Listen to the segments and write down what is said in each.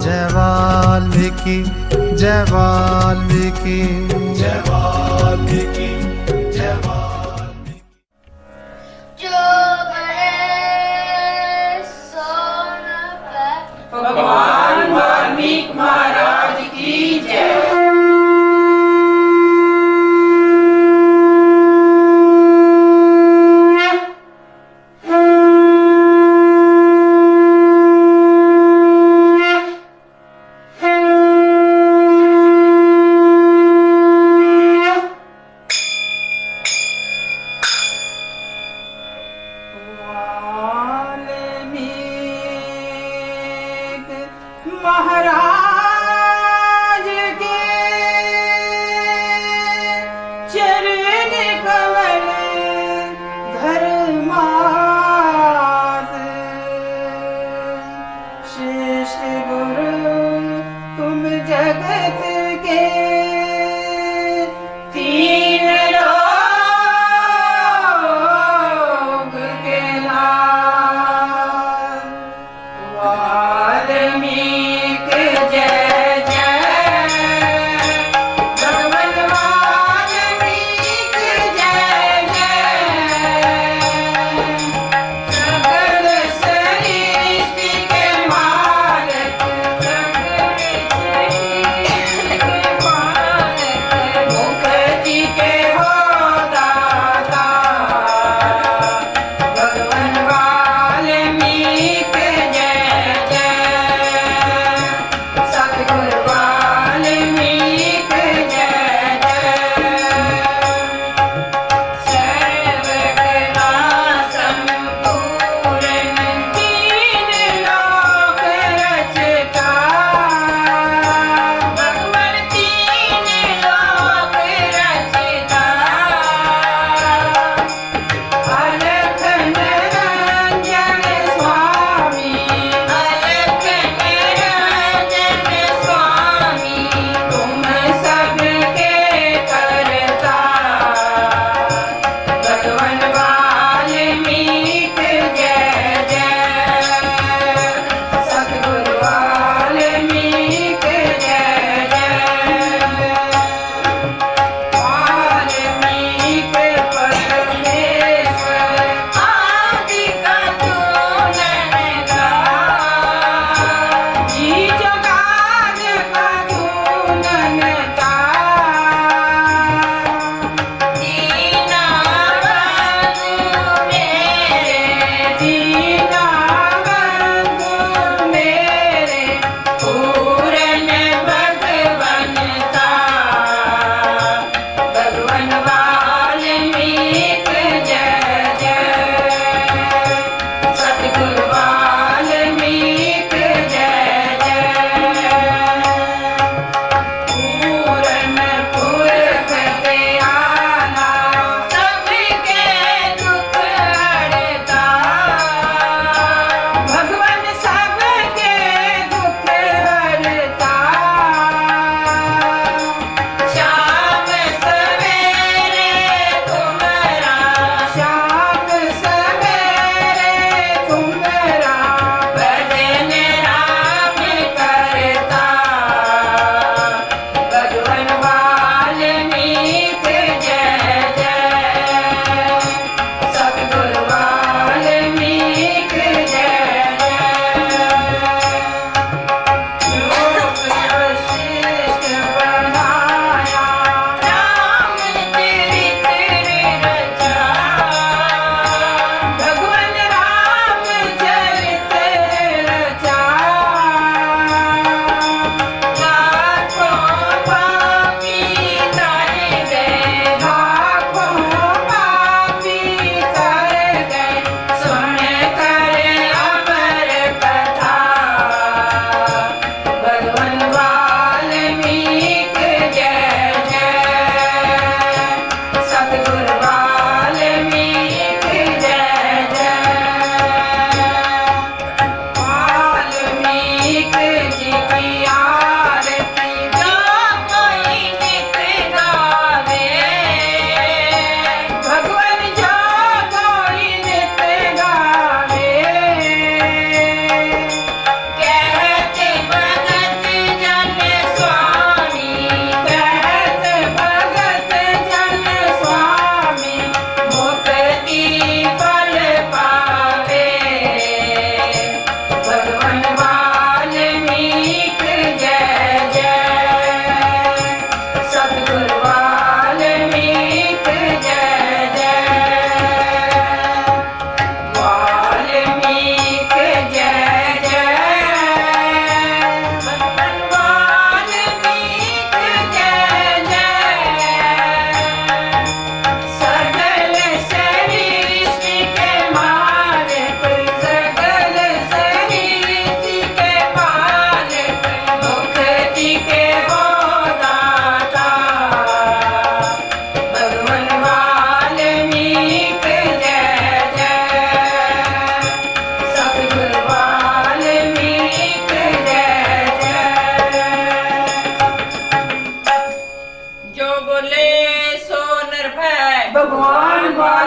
जय वाल्मीकि जय वाल्मीकि जय वाल्मीकि जय वाल्मीकि। जो बड़े सोन पर भगवान वाल्मीकि महाराज की जय। महाराज के चरण कमल धर्मास श्रेष्ठ गुरु तुम जगत के तीन लोक के लाल वाल्मीकि जय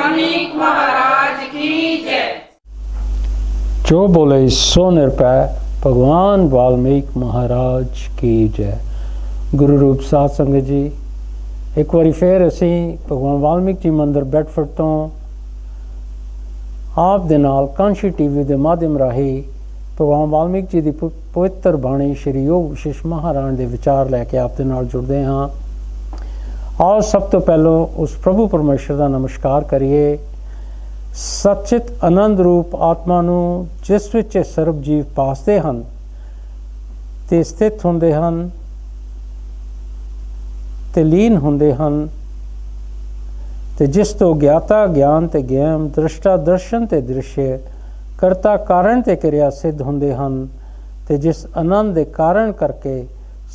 वाल्मीकि महाराज की जय। जो बोले सो निरपै भगवान वाल्मीकि महाराज की जय। गुरु रूप साध संगत जी, एक बारी फिर ਅਸੀਂ ਭਗਵਾਨ ਵਾਲਮੀਕ ਜੀ ਮੰਦਿਰ ਬੈਡਫੋਰਡ ਤੋਂ ਆਪ ਦੇ ਨਾਲ ਕਾਂਸ਼ੀ ਟੀਵੀ ਦੇ ਮਾਧਿਅਮ ਰਾਹੀਂ ਭਗਵਾਨ ਵਾਲਮੀਕ ਜੀ ਦੀ ਪਵਿੱਤਰ ਬਾਣੀ ਸ਼੍ਰੀ ਯੋਗ ਵਿਸ਼ੇਸ਼ ਮਹਾਰਾਜ ਦੇ ਵਿਚਾਰ ਲੈ ਕੇ ਆਪ ਦੇ ਨਾਲ ਜੁੜਦੇ ਹਾਂ। ਆਓ ਸਭ ਤੋਂ ਪਹਿਲਾਂ ਉਸ ਪ੍ਰਭੂ ਪਰਮੇਸ਼ਰ ਦਾ ਨਮਸਕਾਰ ਕਰੀਏ। ਸਚਿਤ ਆਨੰਦ ਰੂਪ ਆਤਮਾ ਨੂੰ ਜਿਸ ਵਿੱਚ ਇਹ ਸਰਬ ਜੀਵ ਪਾਸਦੇ ਹਨ ਤੇ ਸਥਿਤ ਹੁੰਦੇ ਹਨ ਤੇ ਲੀਨ ਹੁੰਦੇ ਹਨ ਤੇ ਜਿਸ ਤੋਂ ਗਿਆਤਾ ਗਿਆਨ ਤੇ ਗਿਆਨ, ਦ੍ਰਿਸ਼ਟਾ ਦਰਸ਼ਨ ਤੇ ਦ੍ਰਿਸ਼ਯ, ਕਰਤਾ ਕਾਰਨ ਤੇ ਕਿਰਿਆ ਸਿੱਧ ਹੁੰਦੇ ਹਨ ਤੇ ਜਿਸ ਆਨੰਦ ਦੇ ਕਾਰਨ ਕਰਕੇ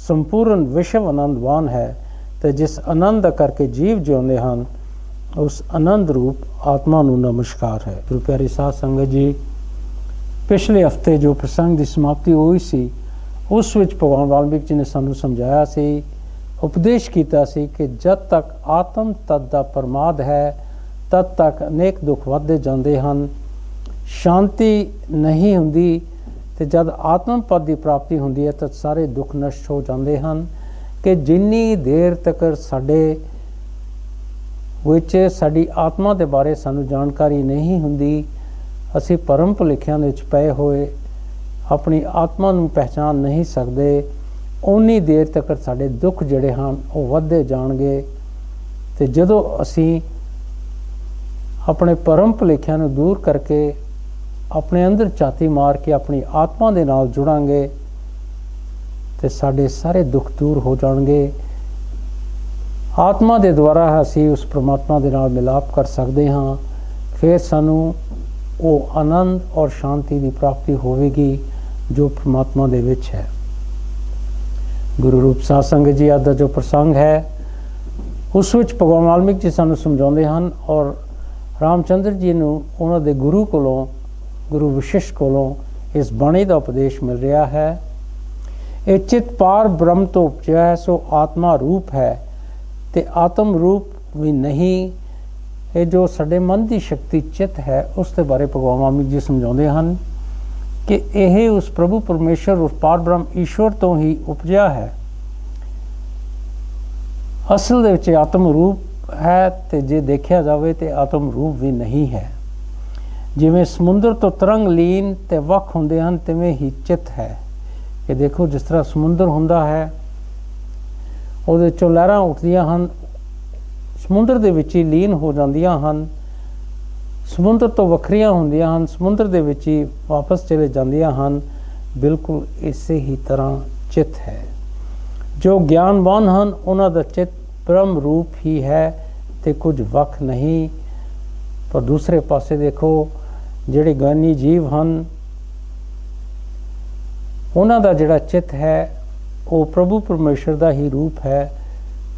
ਸੰਪੂਰਨ ਵਿਸ਼ਵ ਆਨੰਦਵਾਨ ਹੈ ਤੇ ਜਿਸ ਆਨੰਦ ਦਾ ਕਰਕੇ ਜੀਵ ਜਿਉਂਦੇ ਹਨ, ਉਸ ਆਨੰਦ ਰੂਪ ਆਤਮਾ ਨੂੰ ਨਮਸਕਾਰ ਹੈ। ਗੁਰੂ ਪਿਆਰੀ ਸਾਧ ਸੰਗਤ ਜੀ, ਪਿਛਲੇ ਹਫਤੇ ਜੋ ਪ੍ਰਸੰਗ ਦੀ ਸਮਾਪਤੀ ਹੋਈ ਸੀ ਉਸ ਵਿੱਚ ਭਗਵਾਨ ਵਾਲਮੀਕ ਜੀ ਨੇ ਸਾਨੂੰ ਸਮਝਾਇਆ ਸੀ, ਉਪਦੇਸ਼ ਕੀਤਾ ਸੀ ਕਿ ਜਦ ਤੱਕ ਆਤਮ ਤਤ ਦਾ ਪ੍ਰਮਾਦ ਹੈ ਤਦ ਤੱਕ ਅਨੇਕ ਦੁੱਖ ਵੱਧਦੇ ਜਾਂਦੇ ਹਨ, ਸ਼ਾਂਤੀ ਨਹੀਂ ਹੁੰਦੀ ਤੇ ਜਦ ਆਤਮ ਪਦ ਦੀ ਪ੍ਰਾਪਤੀ ਹੁੰਦੀ ਹੈ ਤਾਂ ਸਾਰੇ ਦੁੱਖ ਨਸ਼ਟ ਹੋ ਜਾਂਦੇ ਹਨ। ਕਿ ਜਿੰਨੀ ਦੇਰ ਤੱਕ ਸਾਡੇ ਵਿੱਚ ਸਾਡੀ ਆਤਮਾ ਦੇ ਬਾਰੇ ਸਾਨੂੰ ਜਾਣਕਾਰੀ ਨਹੀਂ ਹੁੰਦੀ, ਅਸੀਂ ਭਰਮ ਭੁਲੇਖਿਆਂ ਦੇ ਵਿੱਚ ਪਏ ਹੋਏ ਆਪਣੀ ਆਤਮਾ ਨੂੰ ਪਹਿਚਾਨ ਨਹੀਂ ਸਕਦੇ, ਉਨੀ ਦੇਰ ਤੱਕ ਸਾਡੇ ਦੁੱਖ ਜਿਹੜੇ ਹਨ ਉਹ ਵੱਧਦੇ ਜਾਣਗੇ। ਤੇ ਜਦੋਂ ਅਸੀਂ ਆਪਣੇ ਭਰਮ ਭੁਲੇਖਿਆਂ ਨੂੰ ਦੂਰ ਕਰਕੇ ਆਪਣੇ ਅੰਦਰ ਝਾਤੀ ਮਾਰ ਕੇ ਆਪਣੀ ਆਤਮਾ ਦੇ ਨਾਲ ਜੁੜਾਂਗੇ ਤੇ ਸਾਡੇ ਸਾਰੇ ਦੁੱਖ ਦੂਰ ਹੋ ਜਾਣਗੇ। ਆਤਮਾ ਦੇ ਦੁਆਰਾ ਅਸੀਂ ਉਸ ਪ੍ਰਮਾਤਮਾ ਦੇ ਨਾਲ ਮਿਲਾਪ ਕਰ ਸਕਦੇ ਹਾਂ। ਫਿਰ ਸਾਨੂੰ ਉਹ ਆਨੰਦ ਔਰ ਸ਼ਾਂਤੀ ਦੀ ਪ੍ਰਾਪਤੀ ਹੋਵੇਗੀ ਜੋ ਪ੍ਰਮਾਤਮਾ ਦੇ ਵਿੱਚ ਹੈ। ਗੁਰੂ ਰੂਪ ਸਾਧ ਸੰਗਤ ਜੀ, ਅੱਜ ਦਾ ਜੋ ਪ੍ਰਸੰਗ ਹੈ ਉਸ ਵਿੱਚ ਭਗਵਾਨ ਵਾਲਮੀਕ ਜੀ ਸਾਨੂੰ ਸਮਝਾਉਂਦੇ ਹਨ ਔਰ ਰਾਮਚੰਦਰ ਜੀ ਨੂੰ ਉਹਨਾਂ ਦੇ ਗੁਰੂ ਕੋਲੋਂ, ਗੁਰੂ ਵਿਸ਼ਿਸ਼ਟ ਕੋਲੋਂ ਇਸ ਬਾਣੀ ਦਾ ਉਪਦੇਸ਼ ਮਿਲ ਰਿਹਾ ਹੈ। ਇਹ ਚਿਤ ਪਾਰ ਬ੍ਰਹਮ ਤੋਂ ਉਪਜਿਆ ਹੈ, ਸੋ ਆਤਮਾ ਰੂਪ ਹੈ ਤੇ ਆਤਮ ਰੂਪ ਵੀ ਨਹੀਂ। ਇਹ ਜੋ ਸਾਡੇ ਮਨ ਦੀ ਸ਼ਕਤੀ ਚਿਤ ਹੈ ਉਸ ਦੇ ਬਾਰੇ ਭਗਵਾਨ ਵਾਲਮੀਕ ਜੀ ਸਮਝਾਉਂਦੇ ਹਨ ਕਿ ਇਹ ਉਸ ਪ੍ਰਭੂ ਪਰਮੇਸ਼ਰ, ਉਸ ਪਾਰ ਬ੍ਰਹਮ ਈਸ਼ਵਰ ਤੋਂ ਹੀ ਉਪਜਿਆ ਹੈ। ਅਸਲ ਦੇ ਵਿੱਚ ਆਤਮ ਰੂਪ ਹੈ ਤੇ ਜੇ ਦੇਖਿਆ ਜਾਵੇ ਤੇ ਆਤਮ ਰੂਪ ਵੀ ਨਹੀਂ ਹੈ। ਜਿਵੇਂ ਸਮੁੰਦਰ ਤੋਂ ਤਰੰਗ ਲੀਨ ਤੇ ਵੱਖ ਹੁੰਦੇ ਹਨ, ਤਿਵੇਂ ਹੀ ਚਿੱਤ ਹੈ। ਕਿ ਦੇਖੋ, ਜਿਸ ਤਰ੍ਹਾਂ ਸਮੁੰਦਰ ਹੁੰਦਾ ਹੈ ਉਹਦੇ 'ਚੋਂ ਲਹਿਰਾਂ ਉੱਠਦੀਆਂ ਹਨ, ਸਮੁੰਦਰ ਦੇ ਵਿੱਚ ਹੀ ਲੀਨ ਹੋ ਜਾਂਦੀਆਂ ਹਨ, ਸਮੁੰਦਰ ਤੋਂ ਵੱਖਰੀਆਂ ਹੁੰਦੀਆਂ ਹਨ, ਸਮੁੰਦਰ ਦੇ ਵਿੱਚ ਹੀ ਵਾਪਸ ਚਲੇ ਜਾਂਦੀਆਂ ਹਨ। ਬਿਲਕੁਲ ਇਸੇ ਹੀ ਤਰ੍ਹਾਂ ਚਿੱਤ ਹੈ। ਜੋ ਗਿਆਨਵਾਨ ਹਨ ਉਹਨਾਂ ਦਾ ਚਿੱਤ ਬ੍ਰਹਮ ਰੂਪ ਹੀ ਹੈ ਤੇ ਕੁਝ ਵੱਖ ਨਹੀਂ। ਪਰ ਦੂਸਰੇ ਪਾਸੇ ਦੇਖੋ, ਜਿਹੜੇ ਗਿਆਨੀ ਜੀਵ ਹਨ ਉਹਨਾਂ ਦਾ ਜਿਹੜਾ ਚਿੱਤ ਹੈ ਉਹ ਪ੍ਰਭੂ ਪਰਮੇਸ਼ਰ ਦਾ ਹੀ ਰੂਪ ਹੈ।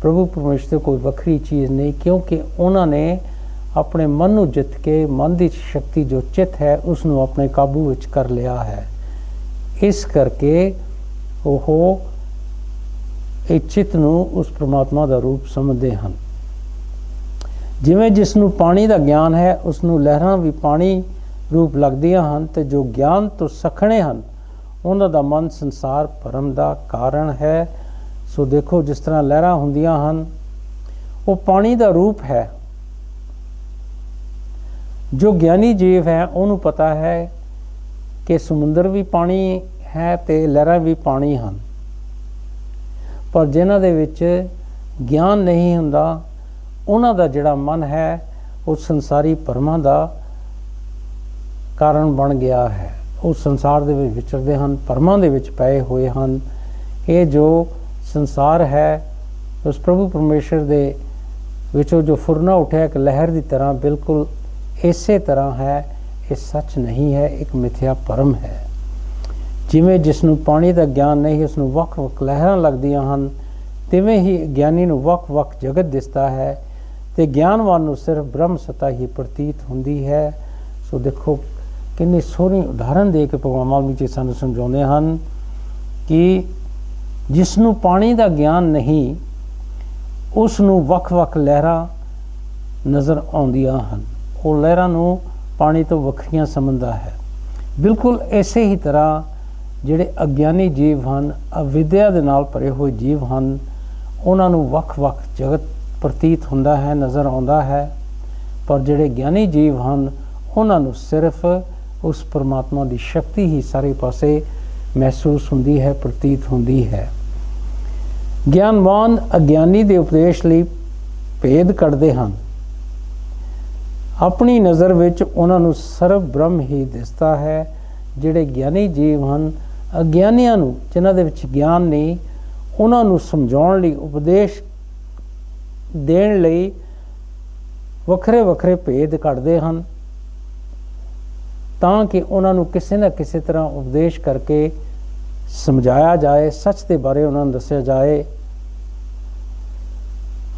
ਪ੍ਰਭੂ ਪਰਮੇਸ਼ਰ ਤੋਂ ਕੋਈ ਵੱਖਰੀ ਚੀਜ਼ ਨਹੀਂ, ਕਿਉਂਕਿ ਉਹਨਾਂ ਨੇ ਆਪਣੇ ਮਨ ਨੂੰ ਜਿੱਤ ਕੇ ਮਨ ਦੀ ਸ਼ਕਤੀ ਜੋ ਚਿੱਤ ਹੈ ਉਸ ਨੂੰ ਆਪਣੇ ਕਾਬੂ ਵਿੱਚ ਕਰ ਲਿਆ ਹੈ। ਇਸ ਕਰਕੇ ਉਹ ਇਹ ਚਿੱਤ ਨੂੰ ਉਸ ਪ੍ਰਮਾਤਮਾ ਦਾ ਰੂਪ ਸਮਝਦੇ ਹਨ। ਜਿਵੇਂ ਜਿਸ ਨੂੰ ਪਾਣੀ ਦਾ ਗਿਆਨ ਹੈ ਉਸ ਨੂੰ ਲਹਿਰਾਂ ਵੀ ਪਾਣੀ ਰੂਪ ਲੱਗਦੀਆਂ ਹਨ ਤੇ ਜੋ ਗਿਆਨ ਤੋਂ ਸਖਣੇ ਹਨ ਉਹਨਾਂ ਦਾ ਮਨ ਸੰਸਾਰ ਭਰਮ ਦਾ ਕਾਰਨ ਹੈ। ਸੋ ਦੇਖੋ, ਜਿਸ ਤਰ੍ਹਾਂ ਲਹਿਰਾਂ ਹੁੰਦੀਆਂ ਹਨ ਉਹ ਪਾਣੀ ਦਾ ਰੂਪ ਹੈ। ਜੋ ਗਿਆਨੀ ਜੀਵ ਹੈ ਉਹਨੂੰ ਪਤਾ ਹੈ ਕਿ ਸਮੁੰਦਰ ਵੀ ਪਾਣੀ ਹੈ ਤੇ ਲਹਿਰਾਂ ਵੀ ਪਾਣੀ ਹਨ। ਪਰ ਜਿਨ੍ਹਾਂ ਦੇ ਵਿੱਚ ਗਿਆਨ ਨਹੀਂ ਹੁੰਦਾ ਉਹਨਾਂ ਦਾ ਜਿਹੜਾ ਮਨ ਹੈ ਉਹ ਸੰਸਾਰੀ ਭਰਮਾਂ ਦਾ ਕਾਰਨ ਬਣ ਗਿਆ ਹੈ। ਉਹ ਸੰਸਾਰ ਦੇ ਵਿੱਚ ਵਿਚਰਦੇ ਹਨ, ਭਰਮਾਂ ਦੇ ਵਿੱਚ ਪਏ ਹੋਏ ਹਨ। ਇਹ ਜੋ ਸੰਸਾਰ ਹੈ ਉਸ ਪ੍ਰਭੂ ਪਰਮੇਸ਼ਰ ਦੇ ਵਿੱਚੋਂ ਜੋ ਫੁਰਨਾ ਉੱਠਿਆ ਇੱਕ ਲਹਿਰ ਦੀ ਤਰ੍ਹਾਂ, ਬਿਲਕੁਲ ਇਸੇ ਤਰ੍ਹਾਂ ਹੈ। ਇਹ ਸੱਚ ਨਹੀਂ ਹੈ, ਇੱਕ ਮਿਥਿਆ ਭਰਮ ਹੈ। ਜਿਵੇਂ ਜਿਸ ਨੂੰ ਪਾਣੀ ਦਾ ਗਿਆਨ ਨਹੀਂ ਉਸ ਨੂੰ ਵੱਖ-ਵੱਖ ਲਹਿਰਾਂ ਲੱਗਦੀਆਂ ਹਨ, ਤਿਵੇਂ ਹੀ ਗਿਆਨੀ ਨੂੰ ਵੱਖ-ਵੱਖ ਜਗਤ ਦਿਸਦਾ ਹੈ ਤੇ ਗਿਆਨਵਾਨ ਨੂੰ ਸਿਰਫ ਬ੍ਰਹਮ ਸਤਾ ਹੀ ਪ੍ਰਤੀਤ ਹੁੰਦੀ ਹੈ। ਸੋ ਦੇਖੋ, ਕਿੰਨੀ ਸੋਹਣੀ ਉਦਾਹਰਨ ਦੇ ਕੇ ਭਗਵਾਨ ਵਾਲਮੀਕ ਜੀ ਸਾਨੂੰ ਸਮਝਾਉਂਦੇ ਹਨ ਕਿ ਜਿਸ ਨੂੰ ਪਾਣੀ ਦਾ ਗਿਆਨ ਨਹੀਂ ਉਸ ਨੂੰ ਵੱਖ-ਵੱਖ ਲਹਿਰਾਂ ਨਜ਼ਰ ਆਉਂਦੀਆਂ ਹਨ। ਉਹ ਲਹਿਰਾਂ ਨੂੰ ਪਾਣੀ ਤੋਂ ਵੱਖਰੀਆਂ ਸਮਝਦਾ ਹੈ। ਬਿਲਕੁਲ ਇਸੇ ਹੀ ਤਰ੍ਹਾਂ ਜਿਹੜੇ ਅਗਿਆਨੀ ਜੀਵ ਹਨ, ਅਵਿਦਿਆ ਦੇ ਨਾਲ ਭਰੇ ਹੋਏ ਜੀਵ ਹਨ, ਉਹਨਾਂ ਨੂੰ ਵੱਖ-ਵੱਖ ਜਗਤ ਪ੍ਰਤੀਤ ਹੁੰਦਾ ਹੈ, ਨਜ਼ਰ ਆਉਂਦਾ ਹੈ। ਪਰ ਜਿਹੜੇ ਗਿਆਨੀ ਜੀਵ ਹਨ ਉਹਨਾਂ ਨੂੰ ਸਿਰਫ ਉਸ ਪਰਮਾਤਮਾ ਦੀ ਸ਼ਕਤੀ ਹੀ ਸਾਰੇ ਪਾਸੇ ਮਹਿਸੂਸ ਹੁੰਦੀ ਹੈ, ਪ੍ਰਤੀਤ ਹੁੰਦੀ ਹੈ। ਗਿਆਨਵਾਨ ਅਗਿਆਨੀ ਦੇ ਉਪਦੇਸ਼ ਲਈ ਭੇਦ ਕੱਢਦੇ ਹਨ। ਆਪਣੀ ਨਜ਼ਰ ਵਿੱਚ ਉਹਨਾਂ ਨੂੰ ਸਰਬ ਬ੍ਰਹਮ ਹੀ ਦਿਸਦਾ ਹੈ। ਜਿਹੜੇ ਗਿਆਨੀ ਜੀਵ ਹਨ, ਅਗਿਆਨੀਆਂ ਨੂੰ ਜਿਨ੍ਹਾਂ ਦੇ ਵਿੱਚ ਗਿਆਨ ਨਹੀਂ, ਉਹਨਾਂ ਨੂੰ ਸਮਝਾਉਣ ਲਈ, ਉਪਦੇਸ਼ ਦੇਣ ਲਈ ਵੱਖਰੇ ਵੱਖਰੇ ਭੇਦ ਕੱਢਦੇ ਹਨ, ਤਾਂ ਕਿ ਉਹਨਾਂ ਨੂੰ ਕਿਸੇ ਨਾ ਕਿਸੇ ਤਰ੍ਹਾਂ ਉਪਦੇਸ਼ ਕਰਕੇ ਸਮਝਾਇਆ ਜਾਏ, ਸੱਚ ਦੇ ਬਾਰੇ ਉਹਨਾਂ ਨੂੰ ਦੱਸਿਆ ਜਾਏ।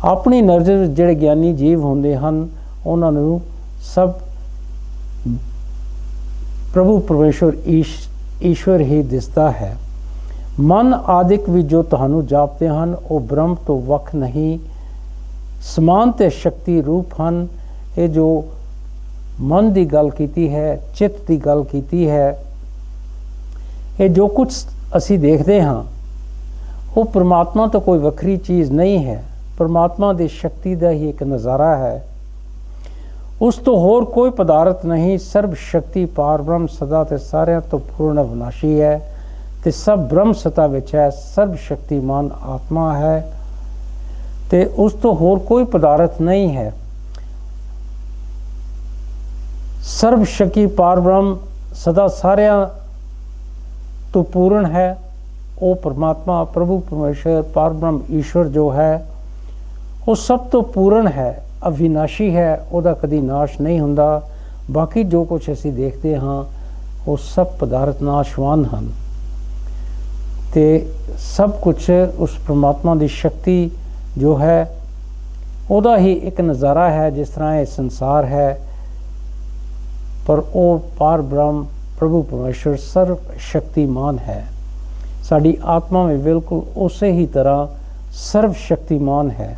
ਆਪਣੀ ਨਜ਼ਰ ਵਿੱਚ ਜਿਹੜੇ ਗਿਆਨੀ ਜੀਵ ਹੁੰਦੇ ਹਨ ਉਹਨਾਂ ਨੂੰ ਸਭ ਪ੍ਰਭੂ ਪਰਮੇਸ਼ਵਰ ਈਸ਼ਵਰ ਹੀ ਦਿਸਦਾ ਹੈ। ਮਨ ਆਦਿਕ ਵੀ ਜੋ ਤੁਹਾਨੂੰ ਜਾਪਦੇ ਹਨ ਉਹ ਬ੍ਰਹਮ ਤੋਂ ਵੱਖ ਨਹੀਂ, ਸਮਾਨ ਤੇ ਸ਼ਕਤੀ ਰੂਪ ਹਨ। ਇਹ ਜੋ ਮਨ ਦੀ ਗੱਲ ਕੀਤੀ ਹੈ, ਚਿੱਤ ਦੀ ਗੱਲ ਕੀਤੀ ਹੈ, ਇਹ ਜੋ ਕੁਝ ਅਸੀਂ ਦੇਖਦੇ ਹਾਂ ਉਹ ਪਰਮਾਤਮਾ ਤੋਂ ਕੋਈ ਵੱਖਰੀ ਚੀਜ਼ ਨਹੀਂ ਹੈ, ਪਰਮਾਤਮਾ ਦੀ ਸ਼ਕਤੀ ਦਾ ਹੀ ਇੱਕ ਨਜ਼ਾਰਾ ਹੈ। ਉਸ ਤੋਂ ਹੋਰ ਕੋਈ ਪਦਾਰਥ ਨਹੀਂ। ਸਰਬ ਸ਼ਕਤੀ ਪਾਰ ਬ੍ਰਹਮ ਸਦਾ ਤੇ ਸਾਰਿਆਂ ਤੋਂ ਪੂਰਨ ਅਵਿਨਾਸ਼ੀ ਹੈ ਤੇ ਸਭ ਬ੍ਰਹਮ ਸਤਾ ਵਿੱਚ ਹੈ। ਸਰਬ ਸ਼ਕਤੀਮਾਨ ਆਤਮਾ ਹੈ ਤੇ ਉਸ ਤੋਂ ਹੋਰ ਕੋਈ ਪਦਾਰਥ ਨਹੀਂ ਹੈ। ਸਰਬ ਸ਼ਕਤੀ ਪਾਰ ਬ੍ਰਹਮ ਸਦਾ ਸਾਰਿਆਂ ਤੋਂ ਪੂਰਨ ਹੈ। ਉਹ ਪਰਮਾਤਮਾ ਪ੍ਰਭੂ ਪਰਮੇਸ਼ਰ ਪਾਰ ਬ੍ਰਹਮ ਈਸ਼ਵਰ ਜੋ ਹੈ ਉਹ ਸਭ ਤੋਂ ਪੂਰਨ ਹੈ, ਅਵਿਨਾਸ਼ੀ ਹੈ, ਉਹਦਾ ਕਦੀ ਨਾਸ਼ ਨਹੀਂ ਹੁੰਦਾ। ਬਾਕੀ ਜੋ ਕੁਝ ਅਸੀਂ ਦੇਖਦੇ ਹਾਂ ਉਹ ਸਭ ਪਦਾਰਥ ਨਾਸ਼ਵਾਨ ਹਨ ਤੇ ਸਭ ਕੁਝ ਉਸ ਪਰਮਾਤਮਾ ਦੀ ਸ਼ਕਤੀ ਜੋ ਹੈ ਉਹਦਾ ਹੀ ਇੱਕ ਨਜ਼ਾਰਾ ਹੈ। ਜਿਸ ਤਰ੍ਹਾਂ ਇਹ ਸੰਸਾਰ ਹੈ, ਪਰ ਉਹ ਪਾਰ ਬ੍ਰਹਮ ਪ੍ਰਭੂ ਪਰਮੇਸ਼ਰ ਸਰਵ ਸ਼ਕਤੀਮਾਨ ਹੈ। ਸਾਡੀ ਆਤਮਾ ਵੀ ਬਿਲਕੁਲ ਉਸੇ ਹੀ ਤਰ੍ਹਾਂ ਸਰਵ ਸ਼ਕਤੀਮਾਨ ਹੈ।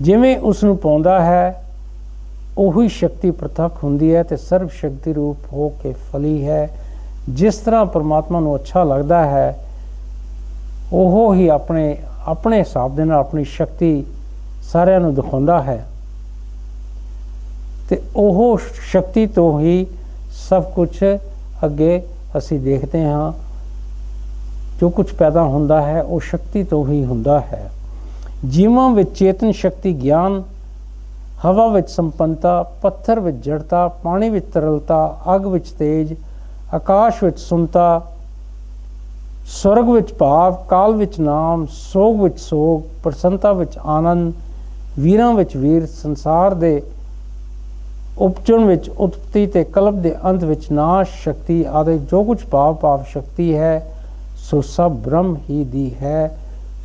ਜਿਵੇਂ ਉਸ ਨੂੰ ਪਾਉਂਦਾ ਹੈ ਉਹੀ ਸ਼ਕਤੀ ਪ੍ਰਤੱਖ ਹੁੰਦੀ ਹੈ ਤੇ ਸਰਵ ਸ਼ਕਤੀ ਰੂਪ ਹੋ ਕੇ ਫਲੀ ਹੈ। ਜਿਸ ਤਰ੍ਹਾਂ ਪਰਮਾਤਮਾ ਨੂੰ ਅੱਛਾ ਲੱਗਦਾ ਹੈ ਉਹ ਹੀ ਆਪਣੇ ਹਿਸਾਬ ਦੇ ਨਾਲ ਆਪਣੀ ਸ਼ਕਤੀ ਸਾਰਿਆਂ ਨੂੰ ਦਿਖਾਉਂਦਾ ਹੈ ਤੇ ਉਹ ਸ਼ਕਤੀ ਤੋਂ ਹੀ ਸਭ ਕੁਝ ਅੱਗੇ ਅਸੀਂ ਦੇਖਦੇ ਹਾਂ। ਜੋ ਕੁਝ ਪੈਦਾ ਹੁੰਦਾ ਹੈ ਉਹ ਸ਼ਕਤੀ ਤੋਂ ਹੀ ਹੁੰਦਾ ਹੈ। ਜੀਵਾਂ ਵਿੱਚ ਚੇਤਨ ਸ਼ਕਤੀ ਗਿਆਨ, ਹਵਾ ਵਿੱਚ ਸੰਪੰਨਤਾ, ਪੱਥਰ ਵਿੱਚ ਜੜਤਾ, ਪਾਣੀ ਵਿੱਚ ਤਰਲਤਾ, ਅੱਗ ਵਿੱਚ ਤੇਜ, ਆਕਾਸ਼ ਵਿੱਚ ਸੁੰਨਤਾ, ਸਵਰਗ ਵਿੱਚ ਭਾਵ, ਕਾਲ ਵਿੱਚ ਨਾਮ, ਸੋਗ ਵਿੱਚ ਸੋਗ, ਪ੍ਰਸੰਨਤਾ ਵਿੱਚ ਆਨੰਦ, ਵੀਰਾਂ ਵਿੱਚ ਵੀਰ, ਸੰਸਾਰ ਦੇ ਉਪਜਣ ਵਿੱਚ ਉਤਪਤੀ ਤੇ ਕਲਪ ਦੇ ਅੰਤ ਵਿੱਚ ਨਾਸ਼ ਸ਼ਕਤੀ ਆਦਿ ਜੋ ਕੁਝ ਭਾਵ ਸ਼ਕਤੀ ਹੈ ਸੋ ਸਭ ਬ੍ਰਹਮ ਹੀ ਦੀ ਹੈ।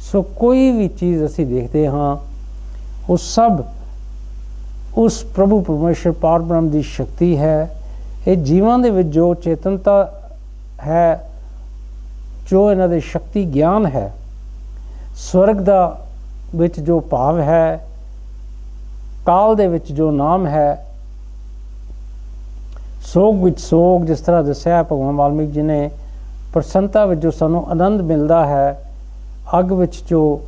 ਸੋ ਕੋਈ ਵੀ ਚੀਜ਼ ਅਸੀਂ ਦੇਖਦੇ ਹਾਂ ਉਹ ਸਭ ਉਸ ਪ੍ਰਭੂ ਪਰਮੇਸ਼ਰ ਪਾਰ ਬ੍ਰਹਮ ਦੀ ਸ਼ਕਤੀ ਹੈ। ਇਹ ਜੀਵਾਂ ਦੇ ਵਿੱਚ ਜੋ ਚੇਤਨਤਾ ਹੈ, ਜੋ ਇਹਨਾਂ ਦੇ ਸ਼ਕਤੀ ਗਿਆਨ ਹੈ, ਸਵਰਗ ਦਾ ਵਿੱਚ ਜੋ ਭਾਵ ਹੈ, ਕਾਲ ਦੇ ਵਿੱਚ ਜੋ ਨਾਮ ਹੈ, ਸੋਗ ਵਿੱਚ ਸੋਗ, ਜਿਸ ਤਰ੍ਹਾਂ ਦੱਸਿਆ ਭਗਵਾਨ ਵਾਲਮੀਕ ਜੀ ਨੇ, ਪ੍ਰਸੰਨਤਾ ਵਿੱਚ ਜੋ ਸਾਨੂੰ ਆਨੰਦ ਮਿਲਦਾ ਹੈ, ਅੱਗ ਵਿੱਚ ਜੋ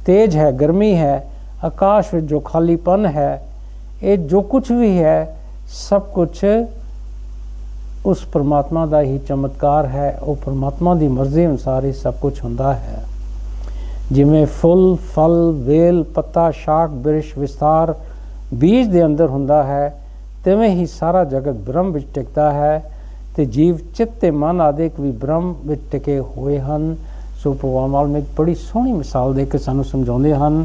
ਤੇਜ ਹੈ, ਗਰਮੀ ਹੈ, ਆਕਾਸ਼ ਵਿੱਚ ਜੋ ਖਾਲੀਪਨ ਹੈ, ਇਹ ਜੋ ਕੁਝ ਵੀ ਹੈ ਸਭ ਕੁਝ ਉਸ ਪਰਮਾਤਮਾ ਦਾ ਹੀ ਚਮਤਕਾਰ ਹੈ। ਉਹ ਪਰਮਾਤਮਾ ਦੀ ਮਰਜ਼ੀ ਅਨੁਸਾਰ ਹੀ ਸਭ ਕੁਝ ਹੁੰਦਾ ਹੈ। ਜਿਵੇਂ ਫੁੱਲ, ਫਲ, ਵੇਲ, ਪੱਤਾ, ਸ਼ਾਖ, ਬਿਰਸ਼, ਵਿਸਤਾਰ ਬੀਜ ਦੇ ਅੰਦਰ ਹੁੰਦਾ ਹੈ, ਤਿਵੇਂ ਹੀ ਸਾਰਾ ਜਗਤ ਬ੍ਰਹਮ ਵਿੱਚ ਟਿਕਦਾ ਹੈ ਤੇ ਜੀਵ ਚਿੱਤ ਤੇ ਮਨ ਆਦਿਕ ਵੀ ਬ੍ਰਹਮ ਵਿੱਚ ਟਿਕੇ ਹੋਏ ਹਨ। ਸੋ ਭਗਵਾਨ ਵਾਲਮੀਕ ਬੜੀ ਸੋਹਣੀ ਮਿਸਾਲ ਦੇ ਕੇ ਸਾਨੂੰ ਸਮਝਾਉਂਦੇ ਹਨ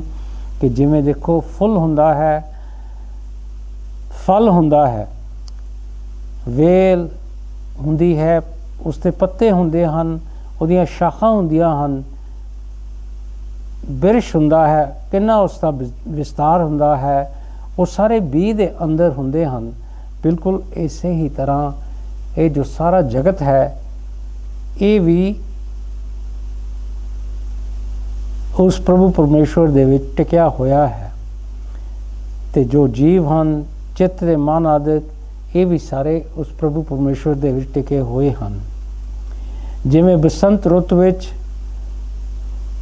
ਕਿ ਜਿਵੇਂ ਦੇਖੋ ਫੁੱਲ ਹੁੰਦਾ ਹੈ, ਫਲ ਹੁੰਦਾ ਹੈ, ਵੇਲ ਹੁੰਦੀ ਹੈ, ਉਸ ਦੇ ਪੱਤੇ ਹੁੰਦੇ ਹਨ, ਉਹਦੀਆਂ ਸ਼ਾਖਾਂ ਹੁੰਦੀਆਂ ਹਨ, ਬਿਰਸ਼ ਹੁੰਦਾ ਹੈ, ਕਿੰਨਾ ਉਸ ਦਾ ਵਿਸਤਾਰ ਹੁੰਦਾ ਹੈ, ਉਹ ਸਾਰੇ ਬੀਜ ਦੇ ਅੰਦਰ ਹੁੰਦੇ ਹਨ। ਬਿਲਕੁਲ ਇਸੇ ਹੀ ਤਰ੍ਹਾਂ ਇਹ ਜੋ ਸਾਰਾ ਜਗਤ ਹੈ ਇਹ ਵੀ ਉਸ ਪ੍ਰਭੂ ਪਰਮੇਸ਼ਵਰ ਦੇ ਵਿੱਚ ਟਿਕਿਆ ਹੋਇਆ ਹੈ ਤੇ ਜੋ ਜੀਵ ਹਨ ਚਿੱਤ ਤੇ ਮਨ ਆਦਿ ਇਹ ਵੀ ਸਾਰੇ ਉਸ ਪ੍ਰਭੂ ਪਰਮੇਸ਼ਵਰ ਦੇ ਵਿੱਚ ਟਿਕੇ ਹੋਏ ਹਨ। ਜਿਵੇਂ ਬਸੰਤ ਰੁੱਤ ਵਿੱਚ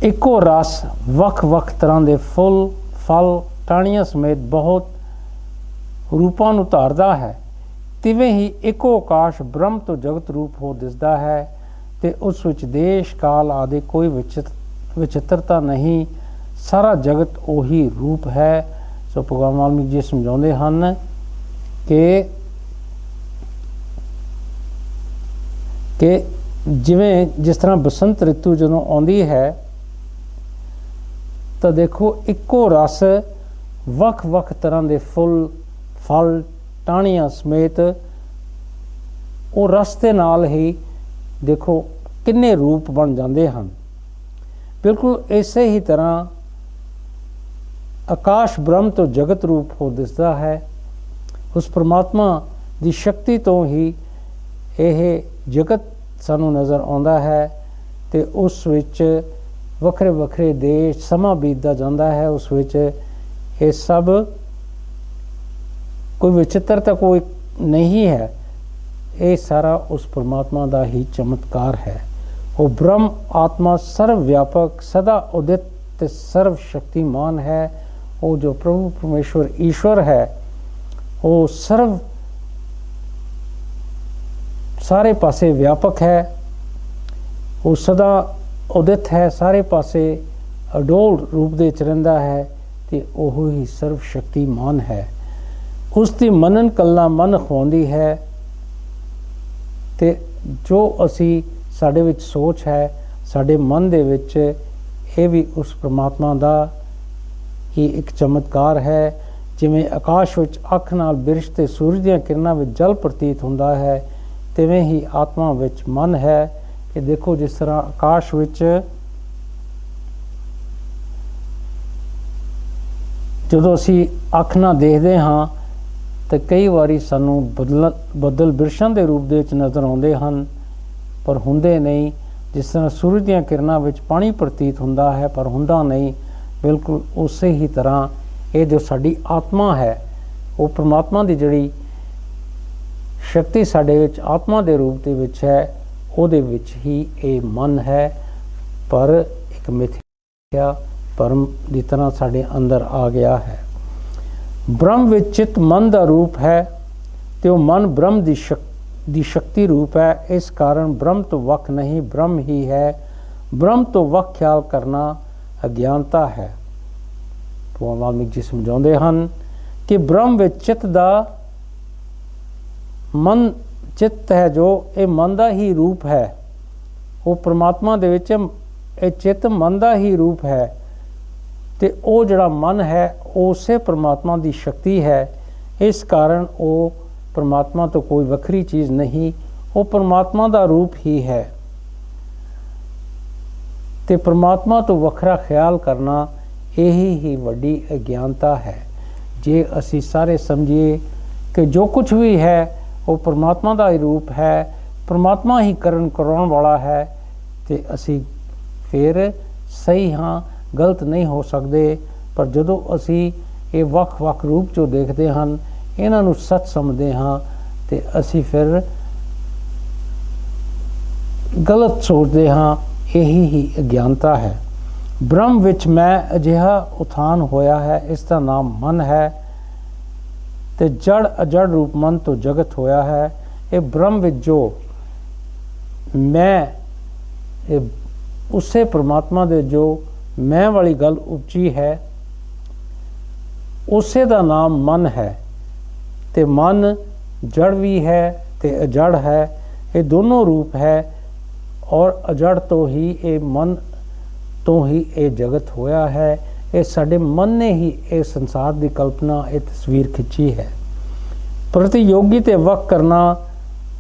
ਇੱਕੋ ਰਸ ਵੱਖ-ਵੱਖ ਤਰ੍ਹਾਂ ਦੇ ਫੁੱਲ, ਫਲ, ਟਾਹਣੀਆਂ ਸਮੇਤ ਬਹੁਤ ਰੂਪਾਂ ਨੂੰ ਧਾਰਦਾ ਹੈ, ਤਿਵੇਂ ਹੀ ਇੱਕੋ ਆਕਾਸ਼ ਬ੍ਰਹਮ ਤੋਂ ਜਗਤ ਰੂਪ ਹੋ ਦਿਸਦਾ ਹੈ ਤੇ ਉਸ ਵਿੱਚ ਦੇਸ਼ ਕਾਲ ਆਦਿ ਕੋਈ ਵਿਚਿੱਤਰਤਾ ਨਹੀਂ। ਸਾਰਾ ਜਗਤ ਉਹੀ ਰੂਪ ਹੈ। ਸੋ ਭਗਵਾਨ ਵਾਲਮੀਕ ਜੀ ਸਮਝਾਉਂਦੇ ਹਨ ਕਿ ਜਿਵੇਂ ਜਿਸ ਤਰ੍ਹਾਂ ਬਸੰਤ ਰਿਤੂ ਜਦੋਂ ਆਉਂਦੀ ਹੈ ਤਾਂ ਦੇਖੋ ਇੱਕੋ ਰਸ ਵੱਖ-ਵੱਖ ਤਰ੍ਹਾਂ ਦੇ ਫੁੱਲ, ਫਲ, ਟਾਹਣੀਆਂ ਸਮੇਤ ਉਹ ਰਸ ਦੇ ਨਾਲ ਹੀ ਦੇਖੋ ਕਿੰਨੇ ਰੂਪ ਬਣ ਜਾਂਦੇ ਹਨ। ਬਿਲਕੁਲ ਇਸੇ ਹੀ ਤਰ੍ਹਾਂ ਆਕਾਸ਼ ਬ੍ਰਹਮ ਤੋਂ ਜਗਤ ਰੂਪ ਹੋ ਦਿਸਦਾ ਹੈ। ਉਸ ਪਰਮਾਤਮਾ ਦੀ ਸ਼ਕਤੀ ਤੋਂ ਹੀ ਇਹ ਜਗਤ ਸਾਨੂੰ ਨਜ਼ਰ ਆਉਂਦਾ ਹੈ ਤੇ ਉਸ ਵਿੱਚ ਵੱਖਰੇ ਵੱਖਰੇ ਦੇਸ਼ ਸਮਾਂ ਬੀਤਦਾ ਜਾਂਦਾ ਹੈ। ਉਸ ਵਿੱਚ ਇਹ ਸਭ ਕੋਈ ਵਿਚਿੱਤਰਤਾ ਕੋਈ ਨਹੀਂ ਹੈ। ਇਹ ਸਾਰਾ ਉਸ ਪਰਮਾਤਮਾ ਦਾ ਹੀ ਚਮਤਕਾਰ ਹੈ। ਉਹ ਬ੍ਰਹਮ ਆਤਮਾ ਸਰਵ ਵਿਆਪਕ, ਸਦਾ ਉਦਿਤ ਤੇ ਸਰਵ ਸ਼ਕਤੀਮਾਨ ਹੈ। ਉਹ ਜੋ ਪ੍ਰਭੂ ਪਰਮੇਸ਼ਵਰ ਈਸ਼ਵਰ ਹੈ ਉਹ ਸਾਰੇ ਪਾਸੇ ਵਿਆਪਕ ਹੈ। ਉਹ ਸਦਾ ਉਦਿਤ ਹੈ, ਸਾਰੇ ਪਾਸੇ ਅਡੋਲ ਰੂਪ ਦੇ ਵਿੱਚ ਰਹਿੰਦਾ ਹੈ ਤੇ ਉਹ ਹੀ ਸਰਵ ਸ਼ਕਤੀਮਾਨ ਹੈ। ਉਸ ਦੀ ਮੰਨਣ ਕੱਲਾ ਮਨ ਖਵਾਉਂਦੀ ਹੈ ਤੇ ਜੋ ਅਸੀਂ ਸਾਡੇ ਵਿੱਚ ਸੋਚ ਹੈ, ਸਾਡੇ ਮਨ ਦੇ ਵਿੱਚ, ਇਹ ਵੀ ਉਸ ਪਰਮਾਤਮਾ ਦਾ ਹੀ ਇੱਕ ਚਮਤਕਾਰ ਹੈ। ਜਿਵੇਂ ਆਕਾਸ਼ ਵਿੱਚ ਅੱਖ ਨਾਲ ਬਿਰਸ਼ ਤੇ ਸੂਰਜ ਦੀਆਂ ਕਿਰਨਾਂ ਵਿੱਚ ਜਲ ਪ੍ਰਤੀਤ ਹੁੰਦਾ ਹੈ, ਤਿਵੇਂ ਹੀ ਆਤਮਾ ਵਿੱਚ ਮਨ ਹੈ। ਕਿ ਦੇਖੋ ਜਿਸ ਤਰ੍ਹਾਂ ਆਕਾਸ਼ ਵਿੱਚ ਜਦੋਂ ਅਸੀਂ ਅੱਖ ਨਾਲ ਦੇਖਦੇ ਹਾਂ ਤਾਂ ਕਈ ਵਾਰੀ ਸਾਨੂੰ ਬੱਦਲ ਬਿਰਸ਼ਾਂ ਦੇ ਰੂਪ ਦੇ ਵਿੱਚ ਨਜ਼ਰ ਆਉਂਦੇ ਹਨ, ਪਰ ਹੁੰਦੇ ਨਹੀਂ। ਜਿਸ ਤਰ੍ਹਾਂ ਸੂਰਜ ਦੀਆਂ ਕਿਰਨਾਂ ਵਿੱਚ ਪਾਣੀ ਪ੍ਰਤੀਤ ਹੁੰਦਾ ਹੈ ਪਰ ਹੁੰਦਾ ਨਹੀਂ, ਬਿਲਕੁਲ ਉਸੇ ਹੀ ਤਰ੍ਹਾਂ ਇਹ ਜੋ ਸਾਡੀ ਆਤਮਾ ਹੈ, ਉਹ ਪਰਮਾਤਮਾ ਦੀ ਜਿਹੜੀ ਸ਼ਕਤੀ ਸਾਡੇ ਵਿੱਚ ਆਤਮਾ ਦੇ ਰੂਪ ਦੇ ਵਿੱਚ ਹੈ, ਉਹਦੇ ਵਿੱਚ ਹੀ ਇਹ ਮਨ ਹੈ, ਪਰ ਇੱਕ ਮਿਥਿਆ ਭਰਮ ਦੀ ਤਰ੍ਹਾਂ ਸਾਡੇ ਅੰਦਰ ਆ ਗਿਆ ਹੈ। ਬ੍ਰਹਮ ਵਿੱਚ ਚਿੱਤ ਮਨ ਦਾ ਰੂਪ ਹੈ ਤੇ ਉਹ ਮਨ ਬ੍ਰਹਮ ਦੀ ਸ਼ਕਤੀ ਰੂਪ ਹੈ। ਇਸ ਕਾਰਨ ਬ੍ਰਹਮ ਤੋਂ ਵੱਖ ਨਹੀਂ, ਬ੍ਰਹਮ ਹੀ ਹੈ। ਬ੍ਰਹਮ ਤੋਂ ਵੱਖ ਖਿਆਲ ਕਰਨਾ ਅਗਿਆਨਤਾ ਹੈ। ਭਗਵਾਨ ਵਾਲਮੀਕ ਜੀ ਸਮਝਾਉਂਦੇ ਹਨ ਕਿ ਬ੍ਰਹਮ ਵਿੱਚ ਚਿੱਤ ਦਾ ਮਨ ਚਿੱਤ ਹੈ ਜੋ ਇਹ ਮਨ ਦਾ ਹੀ ਰੂਪ ਹੈ। ਉਹ ਪਰਮਾਤਮਾ ਦੇ ਵਿੱਚ ਇਹ ਚਿੱਤ ਮਨ ਦਾ ਹੀ ਰੂਪ ਹੈ ਤੇ ਉਹ ਜਿਹੜਾ ਮਨ ਹੈ ਉਸੇ ਪਰਮਾਤਮਾ ਦੀ ਸ਼ਕਤੀ ਹੈ। ਇਸ ਕਾਰਨ ਉਹ ਪਰਮਾਤਮਾ ਤੋਂ ਕੋਈ ਵੱਖਰੀ ਚੀਜ਼ ਨਹੀਂ, ਉਹ ਪਰਮਾਤਮਾ ਦਾ ਰੂਪ ਹੀ ਹੈ। ਤੇ ਪਰਮਾਤਮਾ ਤੋਂ ਵੱਖਰਾ ਖਿਆਲ ਕਰਨਾ ਇਹੀ ਹੀ ਵੱਡੀ ਅਗਿਆਨਤਾ ਹੈ। ਜੇ ਅਸੀਂ ਸਾਰੇ ਸਮਝੀਏ ਕਿ ਜੋ ਕੁਝ ਵੀ ਹੈ ਉਹ ਪਰਮਾਤਮਾ ਦਾ ਹੀ ਰੂਪ ਹੈ, ਪਰਮਾਤਮਾ ਹੀ ਕਰਾਉਣ ਵਾਲਾ ਹੈ, ਤੇ ਅਸੀਂ ਫਿਰ ਸਹੀ ਹਾਂ, ਗਲਤ ਨਹੀਂ ਹੋ ਸਕਦੇ। ਪਰ ਜਦੋਂ ਅਸੀਂ ਇਹ ਵੱਖ-ਵੱਖ ਰੂਪ ਜੋ ਦੇਖਦੇ ਹਨ, ਇਹਨਾਂ ਨੂੰ ਸੱਚ ਸਮਝਦੇ ਹਾਂ ਤੇ ਅਸੀਂ ਫਿਰ ਗਲਤ ਸੋਚਦੇ ਹਾਂ। ਇਹੀ ਹੀ ਅਗਿਆਨਤਾ ਹੈ। ਬ੍ਰਹਮ ਵਿੱਚ ਮੈਂ ਅਜਿਹਾ ਉਥਾਨ ਹੋਇਆ ਹੈ, ਇਸ ਦਾ ਨਾਮ ਮਨ ਹੈ ਤੇ ਜੜ ਅਜੜ ਰੂਪ ਮਨ ਤੋਂ ਜਗਤ ਹੋਇਆ ਹੈ। ਇਹ ਬ੍ਰਹਮ ਵਿੱਚ ਜੋ ਮੈਂ, ਇਹ ਉਸੇ ਪਰਮਾਤਮਾ ਦੇ ਜੋ ਮੈਂ ਵਾਲੀ ਗੱਲ ਉਪਜੀ ਹੈ, ਉਸੇ ਦਾ ਨਾਮ ਮਨ ਹੈ। ਤੇ ਮਨ ਜੜ ਵੀ ਹੈ ਤੇ ਅਜੜ ਹੈ, ਇਹ ਦੋਨੋਂ ਰੂਪ ਹੈ। ਔਰ ਅਜੜ ਤੋਂ ਹੀ ਇਹ ਮਨ ਤੋਂ ਹੀ ਇਹ ਜਗਤ ਹੋਇਆ ਹੈ। ਇਹ ਸਾਡੇ ਮਨ ਨੇ ਹੀ ਇਹ ਸੰਸਾਰ ਦੀ ਕਲਪਨਾ, ਇਹ ਤਸਵੀਰ ਖਿੱਚੀ ਹੈ। ਪ੍ਰਤੀਯੋਗੀ ਤੇ ਵੱਖ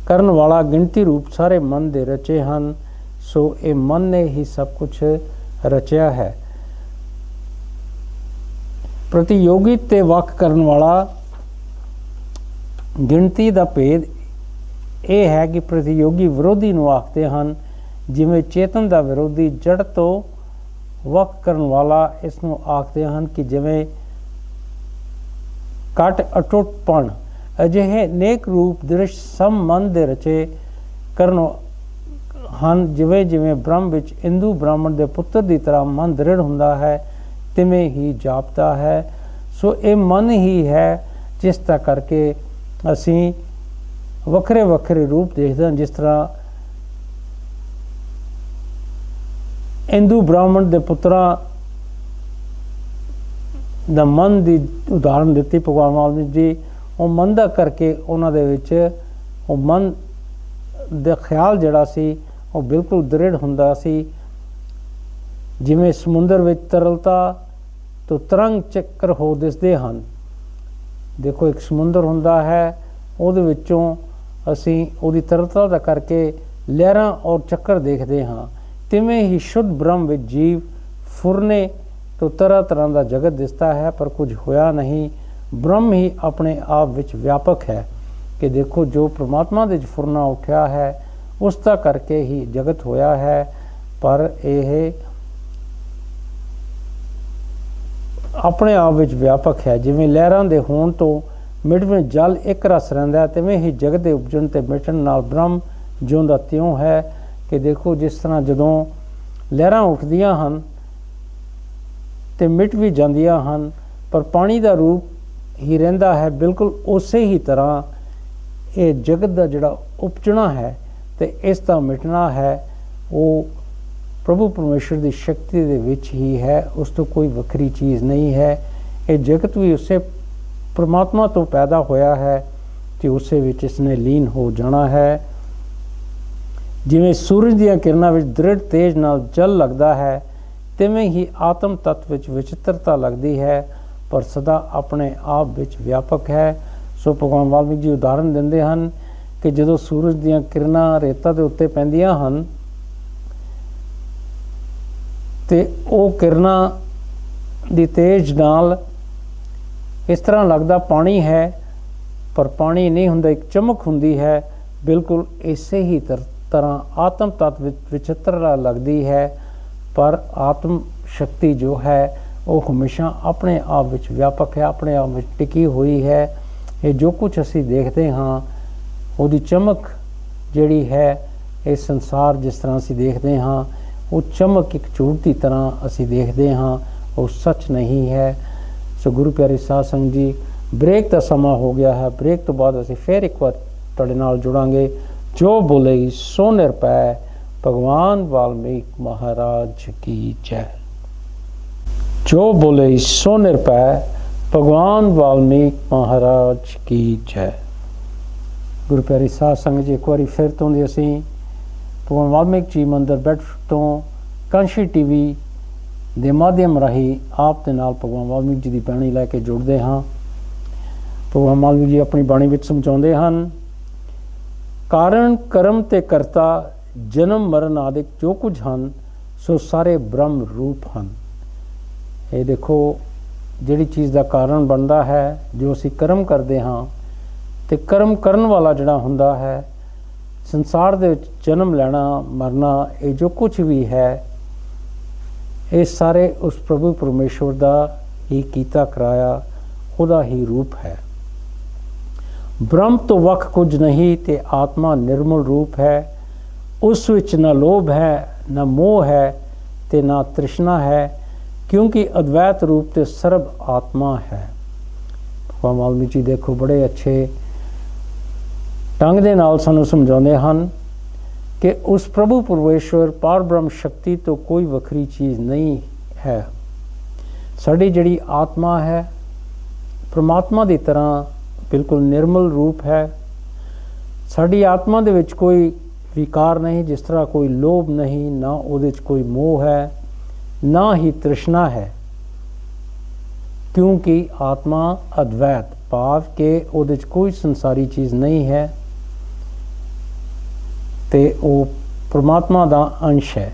ਕਰਨ ਵਾਲਾ ਗਿਣਤੀ ਰੂਪ ਸਾਰੇ ਮਨ ਦੇ ਰਚੇ ਹਨ। ਸੋ ਇਹ ਮਨ ਨੇ ਹੀ ਸਭ ਕੁਝ ਰਚਿਆ ਹੈ। ਪ੍ਰਤੀਯੋਗੀ ਤੇ ਵੱਖ ਕਰਨ ਵਾਲਾ ਗਿਣਤੀ ਦਾ ਭੇਦ ਇਹ ਹੈ ਕਿ ਪ੍ਰਤੀਯੋਗੀ ਵਿਰੋਧੀ ਨੂੰ ਆਖਦੇ ਹਨ, ਜਿਵੇਂ ਚੇਤਨ ਦਾ ਵਿਰੋਧੀ ਜੜ ਤੋਂ ਵੱਖ ਕਰਨ ਵਾਲਾ ਇਸ ਨੂੰ ਆਖਦੇ ਹਨ ਕਿ ਜਿਵੇਂ ਘਟ ਅਟੁੱਟਪਣ ਅਜਿਹੇ ਨੇਕ ਰੂਪ ਦ੍ਰਿਸ਼ ਸਭ ਮਨ ਦੇ ਰਚੇ ਕਰਨ ਹਨ। ਜਿਵੇਂ ਜਿਵੇਂ ਬ੍ਰਹਮ ਵਿੱਚ ਇੰਦੂ ਬ੍ਰਾਹਮਣ ਦੇ ਪੁੱਤਰ ਦੀ ਤਰ੍ਹਾਂ ਮਨ ਦ੍ਰਿੜ ਹੁੰਦਾ ਹੈ ਤਿਵੇਂ ਹੀ ਜਾਪਦਾ ਹੈ। ਸੋ ਇਹ ਮਨ ਹੀ ਹੈ ਜਿਸ ਦਾ ਕਰਕੇ ਅਸੀਂ ਵੱਖਰੇ ਵੱਖਰੇ ਰੂਪ ਦੇਖਦੇ ਹਾਂ। ਜਿਸ ਤਰ੍ਹਾਂ ਇੰਦੂ ਬ੍ਰਾਹਮਣ ਦੇ ਪੁੱਤਰਾਂ ਦਾ ਮਨ ਦੀ ਉਦਾਹਰਨ ਦਿੱਤੀ ਭਗਵਾਨ ਵਾਲਮੀਕ ਜੀ। ਉਹ ਮਨ ਦਾ ਕਰਕੇ ਉਹਨਾਂ ਦੇ ਵਿੱਚ ਉਹ ਮਨ ਦਾ ਖਿਆਲ ਜਿਹੜਾ ਸੀ ਉਹ ਬਿਲਕੁਲ ਦ੍ਰਿੜ ਹੁੰਦਾ ਸੀ। ਜਿਵੇਂ ਸਮੁੰਦਰ ਵਿੱਚ ਤਰਲਤਾ ਤੋਂ ਤਰੰਗ ਚੱਕਰ ਹੋ ਦਿਸਦੇ ਹਨ। ਦੇਖੋ ਇੱਕ ਸਮੁੰਦਰ ਹੁੰਦਾ ਹੈ, ਉਹਦੇ ਵਿੱਚੋਂ ਅਸੀਂ ਉਹਦੀ ਤਰਲਤਾ ਦਾ ਕਰਕੇ ਲਹਿਰਾਂ ਔਰ ਚੱਕਰ ਦੇਖਦੇ ਹਾਂ। ਤਿਵੇਂ ਹੀ ਸ਼ੁੱਧ ਬ੍ਰਹਮ ਵਿੱਚ ਜੀਵ ਫੁਰਨੇ ਤੋਂ ਤਰ੍ਹਾਂ ਤਰ੍ਹਾਂ ਦਾ ਜਗਤ ਦਿਸਦਾ ਹੈ, ਪਰ ਕੁਝ ਹੋਇਆ ਨਹੀਂ। ਬ੍ਰਹਮ ਹੀ ਆਪਣੇ ਆਪ ਵਿੱਚ ਵਿਆਪਕ ਹੈ ਕਿ ਦੇਖੋ ਜੋ ਪ੍ਰਮਾਤਮਾ ਦੇ ਵਿੱਚ ਫੁਰਨਾ ਉੱਠਿਆ ਹੈ ਉਸ ਦਾ ਕਰਕੇ ਹੀ ਜਗਤ ਹੋਇਆ ਹੈ, ਪਰ ਇਹ ਆਪਣੇ ਆਪ ਵਿੱਚ ਵਿਆਪਕ ਹੈ। ਜਿਵੇਂ ਲਹਿਰਾਂ ਦੇ ਹੋਣ ਤੋਂ ਮਿਟਵੇਂ ਜਲ ਇੱਕ ਰਸ ਰਹਿੰਦਾ, ਤਿਵੇਂ ਹੀ ਜਗਤ ਦੇ ਉਪਜਣ ਤੇ ਮਿਟਣ ਨਾਲ ਬ੍ਰਹਮ ਜਿਉਂਦਾ ਤਿਉਂ ਹੈ। ਕਿ ਦੇਖੋ ਜਿਸ ਤਰ੍ਹਾਂ ਜਦੋਂ ਲਹਿਰਾਂ ਉੱਠਦੀਆਂ ਹਨ ਤੇ ਮਿਟ ਵੀ ਜਾਂਦੀਆਂ ਹਨ, ਪਰ ਪਾਣੀ ਦਾ ਰੂਪ ਹੀ ਰਹਿੰਦਾ ਹੈ। ਬਿਲਕੁਲ ਉਸੇ ਹੀ ਤਰ੍ਹਾਂ ਇਹ ਜਗਤ ਦਾ ਜਿਹੜਾ ਉਪਜਣਾ ਹੈ ਤੇ ਇਸ ਦਾ ਮਿਟਣਾ ਹੈ, ਉਹ ਪ੍ਰਭੂ ਪਰਮੇਸ਼ਰ ਦੀ ਸ਼ਕਤੀ ਦੇ ਵਿੱਚ ਹੀ ਹੈ, ਉਸ ਤੋਂ ਕੋਈ ਵੱਖਰੀ ਚੀਜ਼ ਨਹੀਂ ਹੈ। ਇਹ ਜਗਤ ਵੀ ਉਸੇ ਪਰਮਾਤਮਾ ਤੋਂ ਪੈਦਾ ਹੋਇਆ ਹੈ ਤੇ ਉਸੇ ਵਿੱਚ ਇਸਨੇ ਲੀਨ ਹੋ ਜਾਣਾ ਹੈ। ਜਿਵੇਂ ਸੂਰਜ ਦੀਆਂ ਕਿਰਨਾਂ ਵਿੱਚ ਦ੍ਰਿੜ ਤੇਜ ਨਾਲ ਜਲ ਲੱਗਦਾ ਹੈ, ਤਿਵੇਂ ਹੀ ਆਤਮ ਤੱਤ ਵਿੱਚ ਵਿਚਿੱਤਰਤਾ ਲੱਗਦੀ ਹੈ, ਪਰ ਸਦਾ ਆਪਣੇ ਆਪ ਵਿੱਚ ਵਿਆਪਕ ਹੈ। ਸੋ ਭਗਵਾਨ ਵਾਲਮੀਕ ਜੀ ਉਦਾਹਰਨ ਦਿੰਦੇ ਹਨ ਕਿ ਜਦੋਂ ਸੂਰਜ ਦੀਆਂ ਕਿਰਨਾਂ ਰੇਤਾ ਦੇ ਉੱਤੇ ਪੈਂਦੀਆਂ ਹਨ ਤੇ ਉਹ ਕਿਰਨਾਂ ਦੀ ਤੇਜ ਨਾਲ ਇਸ ਤਰ੍ਹਾਂ ਲੱਗਦਾ ਪਾਣੀ ਹੈ, ਪਰ ਪਾਣੀ ਨਹੀਂ ਹੁੰਦਾ, ਇੱਕ ਚਮਕ ਹੁੰਦੀ ਹੈ। ਬਿਲਕੁਲ ਇਸੇ ਹੀ ਤਰ੍ਹਾਂ ਆਤਮ ਤੱਤ ਵਿੱਚ ਵਿਚਿੱਤਰਤਾ ਲੱਗਦੀ ਹੈ, ਪਰ ਆਤਮ ਸ਼ਕਤੀ ਜੋ ਹੈ ਉਹ ਹਮੇਸ਼ਾ ਆਪਣੇ ਆਪ ਵਿੱਚ ਵਿਆਪਕ ਹੈ, ਆਪਣੇ ਆਪ ਵਿੱਚ ਟਿਕੀ ਹੋਈ ਹੈ। ਇਹ ਜੋ ਕੁਝ ਅਸੀਂ ਦੇਖਦੇ ਹਾਂ ਉਹਦੀ ਚਮਕ ਜਿਹੜੀ ਹੈ, ਇਹ ਸੰਸਾਰ ਜਿਸ ਤਰ੍ਹਾਂ ਅਸੀਂ ਦੇਖਦੇ ਹਾਂ ਉਹ ਚਮਕ ਇੱਕ ਝੂਠ ਦੀ ਤਰ੍ਹਾਂ ਅਸੀਂ ਦੇਖਦੇ ਹਾਂ, ਉਹ ਸੱਚ ਨਹੀਂ ਹੈ। ਸੋ ਗੁਰੂ ਪਿਆਰੇ ਸਾਧ ਸੰਗਤ ਜੀ, ਬ੍ਰੇਕ ਦਾ ਸਮਾਂ ਹੋ ਗਿਆ ਹੈ। ਬ੍ਰੇਕ ਤੋਂ ਬਾਅਦ ਅਸੀਂ ਫਿਰ ਇੱਕ ਵਾਰ ਤੁਹਾਡੇ ਨਾਲ ਜੁੜਾਂਗੇ। ਜੋ ਬੋਲੇ ਸੋ ਨਿਰਭੈ, ਭਗਵਾਨ ਵਾਲਮੀਕ ਮਹਾਰਾਜ ਕੀ ਜੈ। ਜੋ ਬੋਲੇ ਸੋ ਨਿਰਭੈ, ਭਗਵਾਨ ਵਾਲਮੀਕ ਮਹਾਰਾਜ ਕੀ ਜੈ। ਗੁਰੂ ਪਿਆਰੀ ਸਾਧ ਸੰਗਤ ਜੀ, ਇੱਕ ਵਾਰੀ ਫਿਰ ਤੋਂ ਦੀ ਅਸੀਂ ਭਗਵਾਨ ਵਾਲਮੀਕ ਜੀ ਮੰਦਰ ਬੈਠ ਤੋਂ ਕਾਂਸ਼ੀ ਟੀਵੀ ਦੇ ਮਾਧਿਅਮ ਰਾਹੀਂ ਆਪ ਦੇ ਨਾਲ ਭਗਵਾਨ ਵਾਲਮੀਕ ਜੀ ਦੀ ਬਾਣੀ ਲੈ ਕੇ ਜੁੜਦੇ ਹਾਂ। ਭਗਵਾਨ ਵਾਲਮੀਕ ਜੀ ਆਪਣੀ ਬਾਣੀ ਵਿੱਚ ਸਮਝਾਉਂਦੇ ਹਨ, ਕਾਰਨ ਕਰਮ ਤੇ ਕਰਤਾ ਜਨਮ ਮਰਨ ਆਦਿਕ ਜੋ ਕੁਝ ਹਨ ਸੋ ਸਾਰੇ ਬ੍ਰਹਮ ਰੂਪ ਹਨ। ਇਹ ਦੇਖੋ ਜਿਹੜੀ ਚੀਜ਼ ਦਾ ਕਾਰਨ ਬਣਦਾ ਹੈ, ਜੋ ਅਸੀਂ ਕਰਮ ਕਰਦੇ ਹਾਂ, ਤੇ ਕਰਮ ਕਰਨ ਵਾਲਾ ਜਿਹੜਾ ਹੁੰਦਾ ਹੈ, ਸੰਸਾਰ ਦੇ ਵਿੱਚ ਜਨਮ ਲੈਣਾ ਮਰਨਾ, ਇਹ ਜੋ ਕੁਝ ਵੀ ਹੈ ਇਹ ਸਾਰੇ ਉਸ ਪ੍ਰਭੂ ਪਰਮੇਸ਼ਵਰ ਦਾ ਹੀ ਕੀਤਾ ਕਰਾਇਆ, ਉਹਦਾ ਹੀ ਰੂਪ ਹੈ। ਬ੍ਰਹਮ ਤੋਂ ਵੱਖ ਕੁਝ ਨਹੀਂ ਤੇ ਆਤਮਾ ਨਿਰਮਲ ਰੂਪ ਹੈ। ਉਸ ਵਿੱਚ ਨਾ ਲੋਭ ਹੈ, ਨਾ ਮੋਹ ਹੈ ਤੇ ਨਾ ਤ੍ਰਿਸ਼ਨਾ ਹੈ, ਕਿਉਂਕਿ ਅਦਵੈਤ ਰੂਪ ਤੇ ਸਰਬ ਆਤਮਾ ਹੈ। ਭਗਵਾਨ ਵਾਲਮੀਕ ਜੀ ਦੇਖੋ ਬੜੇ ਅੱਛੇ ਢੰਗ ਦੇ ਨਾਲ ਸਾਨੂੰ ਸਮਝਾਉਂਦੇ ਹਨ ਕਿ ਉਸ ਪ੍ਰਭੂ ਪਰਮੇਸ਼ਵਰ ਪਾਰ ਬ੍ਰਹਮ ਸ਼ਕਤੀ ਤੋਂ ਕੋਈ ਵੱਖਰੀ ਚੀਜ਼ ਨਹੀਂ ਹੈ। ਸਾਡੀ ਜਿਹੜੀ ਆਤਮਾ ਹੈ ਪ੍ਰਮਾਤਮਾ ਦੀ ਤਰ੍ਹਾਂ ਬਿਲਕੁਲ ਨਿਰਮਲ ਰੂਪ ਹੈ। ਸਾਡੀ ਆਤਮਾ ਦੇ ਵਿੱਚ ਕੋਈ ਵਿਕਾਰ ਨਹੀਂ, ਜਿਸ ਤਰ੍ਹਾਂ ਕੋਈ ਲੋਭ ਨਹੀਂ, ਨਾ ਉਹਦੇ 'ਚ ਕੋਈ ਮੋਹ ਹੈ, ਨਾ ਹੀ ਤ੍ਰਿਸ਼ਨਾ ਹੈ, ਕਿਉਂਕਿ ਆਤਮਾ ਅਦਵੈਤ ਭਾਵ ਕਿ ਉਹਦੇ 'ਚ ਕੋਈ ਸੰਸਾਰੀ ਚੀਜ਼ ਨਹੀਂ ਹੈ ਤੇ ਉਹ ਪ੍ਰਮਾਤਮਾ ਦਾ ਅੰਸ਼ ਹੈ।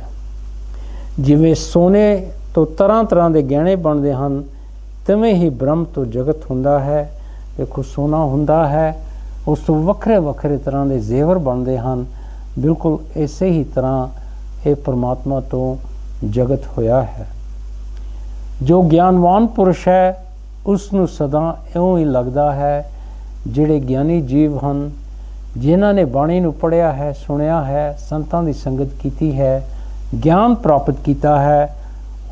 ਜਿਵੇਂ ਸੋਨੇ ਤੋਂ ਤਰ੍ਹਾਂ ਤਰ੍ਹਾਂ ਦੇ ਗਹਿਣੇ ਬਣਦੇ ਹਨ, ਤਿਵੇਂ ਹੀ ਬ੍ਰਹਮ ਤੋਂ ਜਗਤ ਹੁੰਦਾ ਹੈ। ਦੇਖੋ ਸੋਨਾ ਹੁੰਦਾ ਹੈ, ਉਸ ਤੋਂ ਵੱਖਰੇ ਵੱਖਰੇ ਤਰ੍ਹਾਂ ਦੇ ਜ਼ੇਵਰ ਬਣਦੇ ਹਨ। ਬਿਲਕੁਲ ਇਸੇ ਹੀ ਤਰ੍ਹਾਂ ਇਹ ਪ੍ਰਮਾਤਮਾ ਤੋਂ ਜਗਤ ਹੋਇਆ ਹੈ। ਜੋ ਗਿਆਨਵਾਨ ਪੁਰਸ਼ ਹੈ ਉਸ ਨੂੰ ਸਦਾ ਇਉਂ ਹੀ ਲੱਗਦਾ ਹੈ ਜਿਹੜੇ ਗਿਆਨੀ ਜੀਵ ਹਨ, ਜਿਨ੍ਹਾਂ ਨੇ ਬਾਣੀ ਨੂੰ ਪੜ੍ਹਿਆ ਹੈ, ਸੁਣਿਆ ਹੈ, ਸੰਤਾਂ ਦੀ ਸੰਗਤ ਕੀਤੀ ਹੈ, ਗਿਆਨ ਪ੍ਰਾਪਤ ਕੀਤਾ ਹੈ,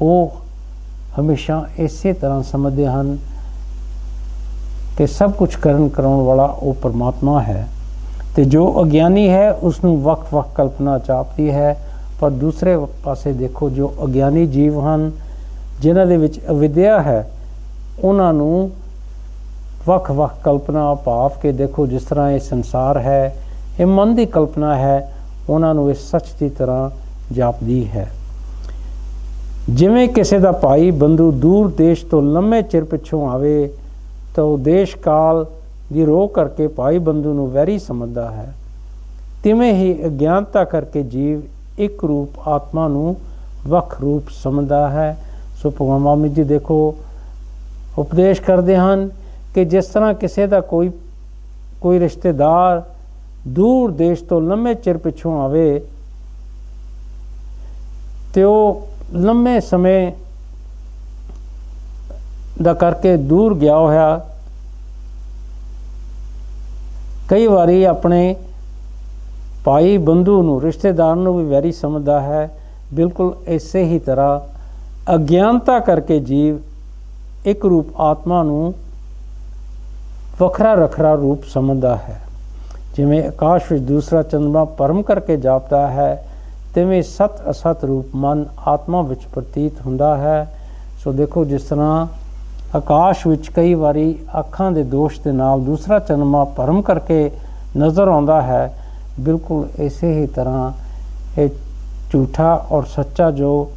ਉਹ ਹਮੇਸ਼ਾ ਇਸੇ ਤਰ੍ਹਾਂ ਸਮਝਦੇ ਹਨ ਕਿ ਸਭ ਕੁਝ ਕਰਾਉਣ ਵਾਲਾ ਉਹ ਪਰਮਾਤਮਾ ਹੈ। ਤੇ ਜੋ ਅਗਿਆਨੀ ਹੈ ਉਸ ਨੂੰ ਵੱਖ-ਵੱਖ ਕਲਪਨਾ ਚਾਪਦੀ ਹੈ। ਪਰ ਦੂਸਰੇ ਪਾਸੇ ਦੇਖੋ, ਜੋ ਅਗਿਆਨੀ ਜੀਵ ਹਨ, ਜਿਨ੍ਹਾਂ ਦੇ ਵਿੱਚ ਅਵਿਦਿਆ ਹੈ, ਉਹਨਾਂ ਨੂੰ ਵੱਖ-ਵੱਖ ਕਲਪਨਾ ਭਾਵ ਕੇ ਦੇਖੋ, ਜਿਸ ਤਰ੍ਹਾਂ ਇਹ ਸੰਸਾਰ ਹੈ, ਇਹ ਮਨ ਦੀ ਕਲਪਨਾ ਹੈ, ਉਹਨਾਂ ਨੂੰ ਇਹ ਸੱਚ ਦੀ ਤਰ੍ਹਾਂ ਜਾਪਦੀ ਹੈ। ਜਿਵੇਂ ਕਿਸੇ ਦਾ ਭਾਈ ਬੰਧੂ ਦੂਰ ਦੇਸ਼ ਤੋਂ ਲੰਮੇ ਚਿਰ ਪਿੱਛੋਂ ਆਵੇ ਤਾਂ ਉਹ ਦੇਸ਼ ਕਾਲ ਦੀ ਰੋਹ ਕਰਕੇ ਭਾਈ ਬੰਧੂ ਨੂੰ ਵੈਰੀ ਸਮਝਦਾ ਹੈ, ਤਿਵੇਂ ਹੀ ਅਗਿਆਨਤਾ ਕਰਕੇ ਜੀਵ ਇੱਕ ਰੂਪ ਆਤਮਾ ਨੂੰ ਵੱਖ ਰੂਪ ਸਮਝਦਾ ਹੈ। ਸੋ ਭਗਵਾਨ ਵਾਲਮੀਕ ਜੀ ਦੇਖੋ ਉਪਦੇਸ਼ ਕਰਦੇ ਹਨ ਕਿ ਜਿਸ ਤਰ੍ਹਾਂ ਕਿਸੇ ਦਾ ਕੋਈ ਰਿਸ਼ਤੇਦਾਰ ਦੂਰ ਦੇਸ਼ ਤੋਂ ਲੰਮੇ ਚਿਰ ਪਿੱਛੋਂ ਆਵੇ ਤੇ ਉਹ ਲੰਮੇ ਸਮੇਂ ਦਾ ਕਰਕੇ ਦੂਰ ਗਿਆ ਹੋਇਆ ਕਈ ਵਾਰੀ ਆਪਣੇ ਭਾਈ ਬੰਧੂ ਨੂੰ, ਰਿਸ਼ਤੇਦਾਰ ਨੂੰ ਵੀ ਵੈਰੀ ਸਮਝਦਾ ਹੈ। ਬਿਲਕੁਲ ਇਸੇ ਹੀ ਤਰ੍ਹਾਂ ਅਗਿਆਨਤਾ ਕਰਕੇ ਜੀਵ ਇੱਕ ਰੂਪ ਆਤਮਾ ਨੂੰ ਵੱਖਰਾ ਰੂਪ ਸਮਝਦਾ ਹੈ। ਜਿਵੇਂ ਆਕਾਸ਼ ਵਿੱਚ ਦੂਸਰਾ ਚੰਦਰਮਾ ਭਰਮ ਕਰਕੇ ਜਾਪਦਾ ਹੈ, ਤਿਵੇਂ ਸਤ ਅਸਤ ਰੂਪ ਮਨ ਆਤਮਾ ਵਿੱਚ ਪ੍ਰਤੀਤ ਹੁੰਦਾ ਹੈ। ਸੋ ਦੇਖੋ, ਜਿਸ ਤਰ੍ਹਾਂ ਆਕਾਸ਼ ਵਿੱਚ ਕਈ ਵਾਰੀ ਅੱਖਾਂ ਦੇ ਦੋਸ਼ ਦੇ ਨਾਲ ਦੂਸਰਾ ਚੰਦਰਮਾ ਭਰਮ ਕਰਕੇ ਨਜ਼ਰ ਆਉਂਦਾ ਹੈ, ਬਿਲਕੁਲ ਇਸੇ ਹੀ ਤਰ੍ਹਾਂ ਇਹ ਝੂਠਾ ਔਰ ਸੱਚਾ ਜੋ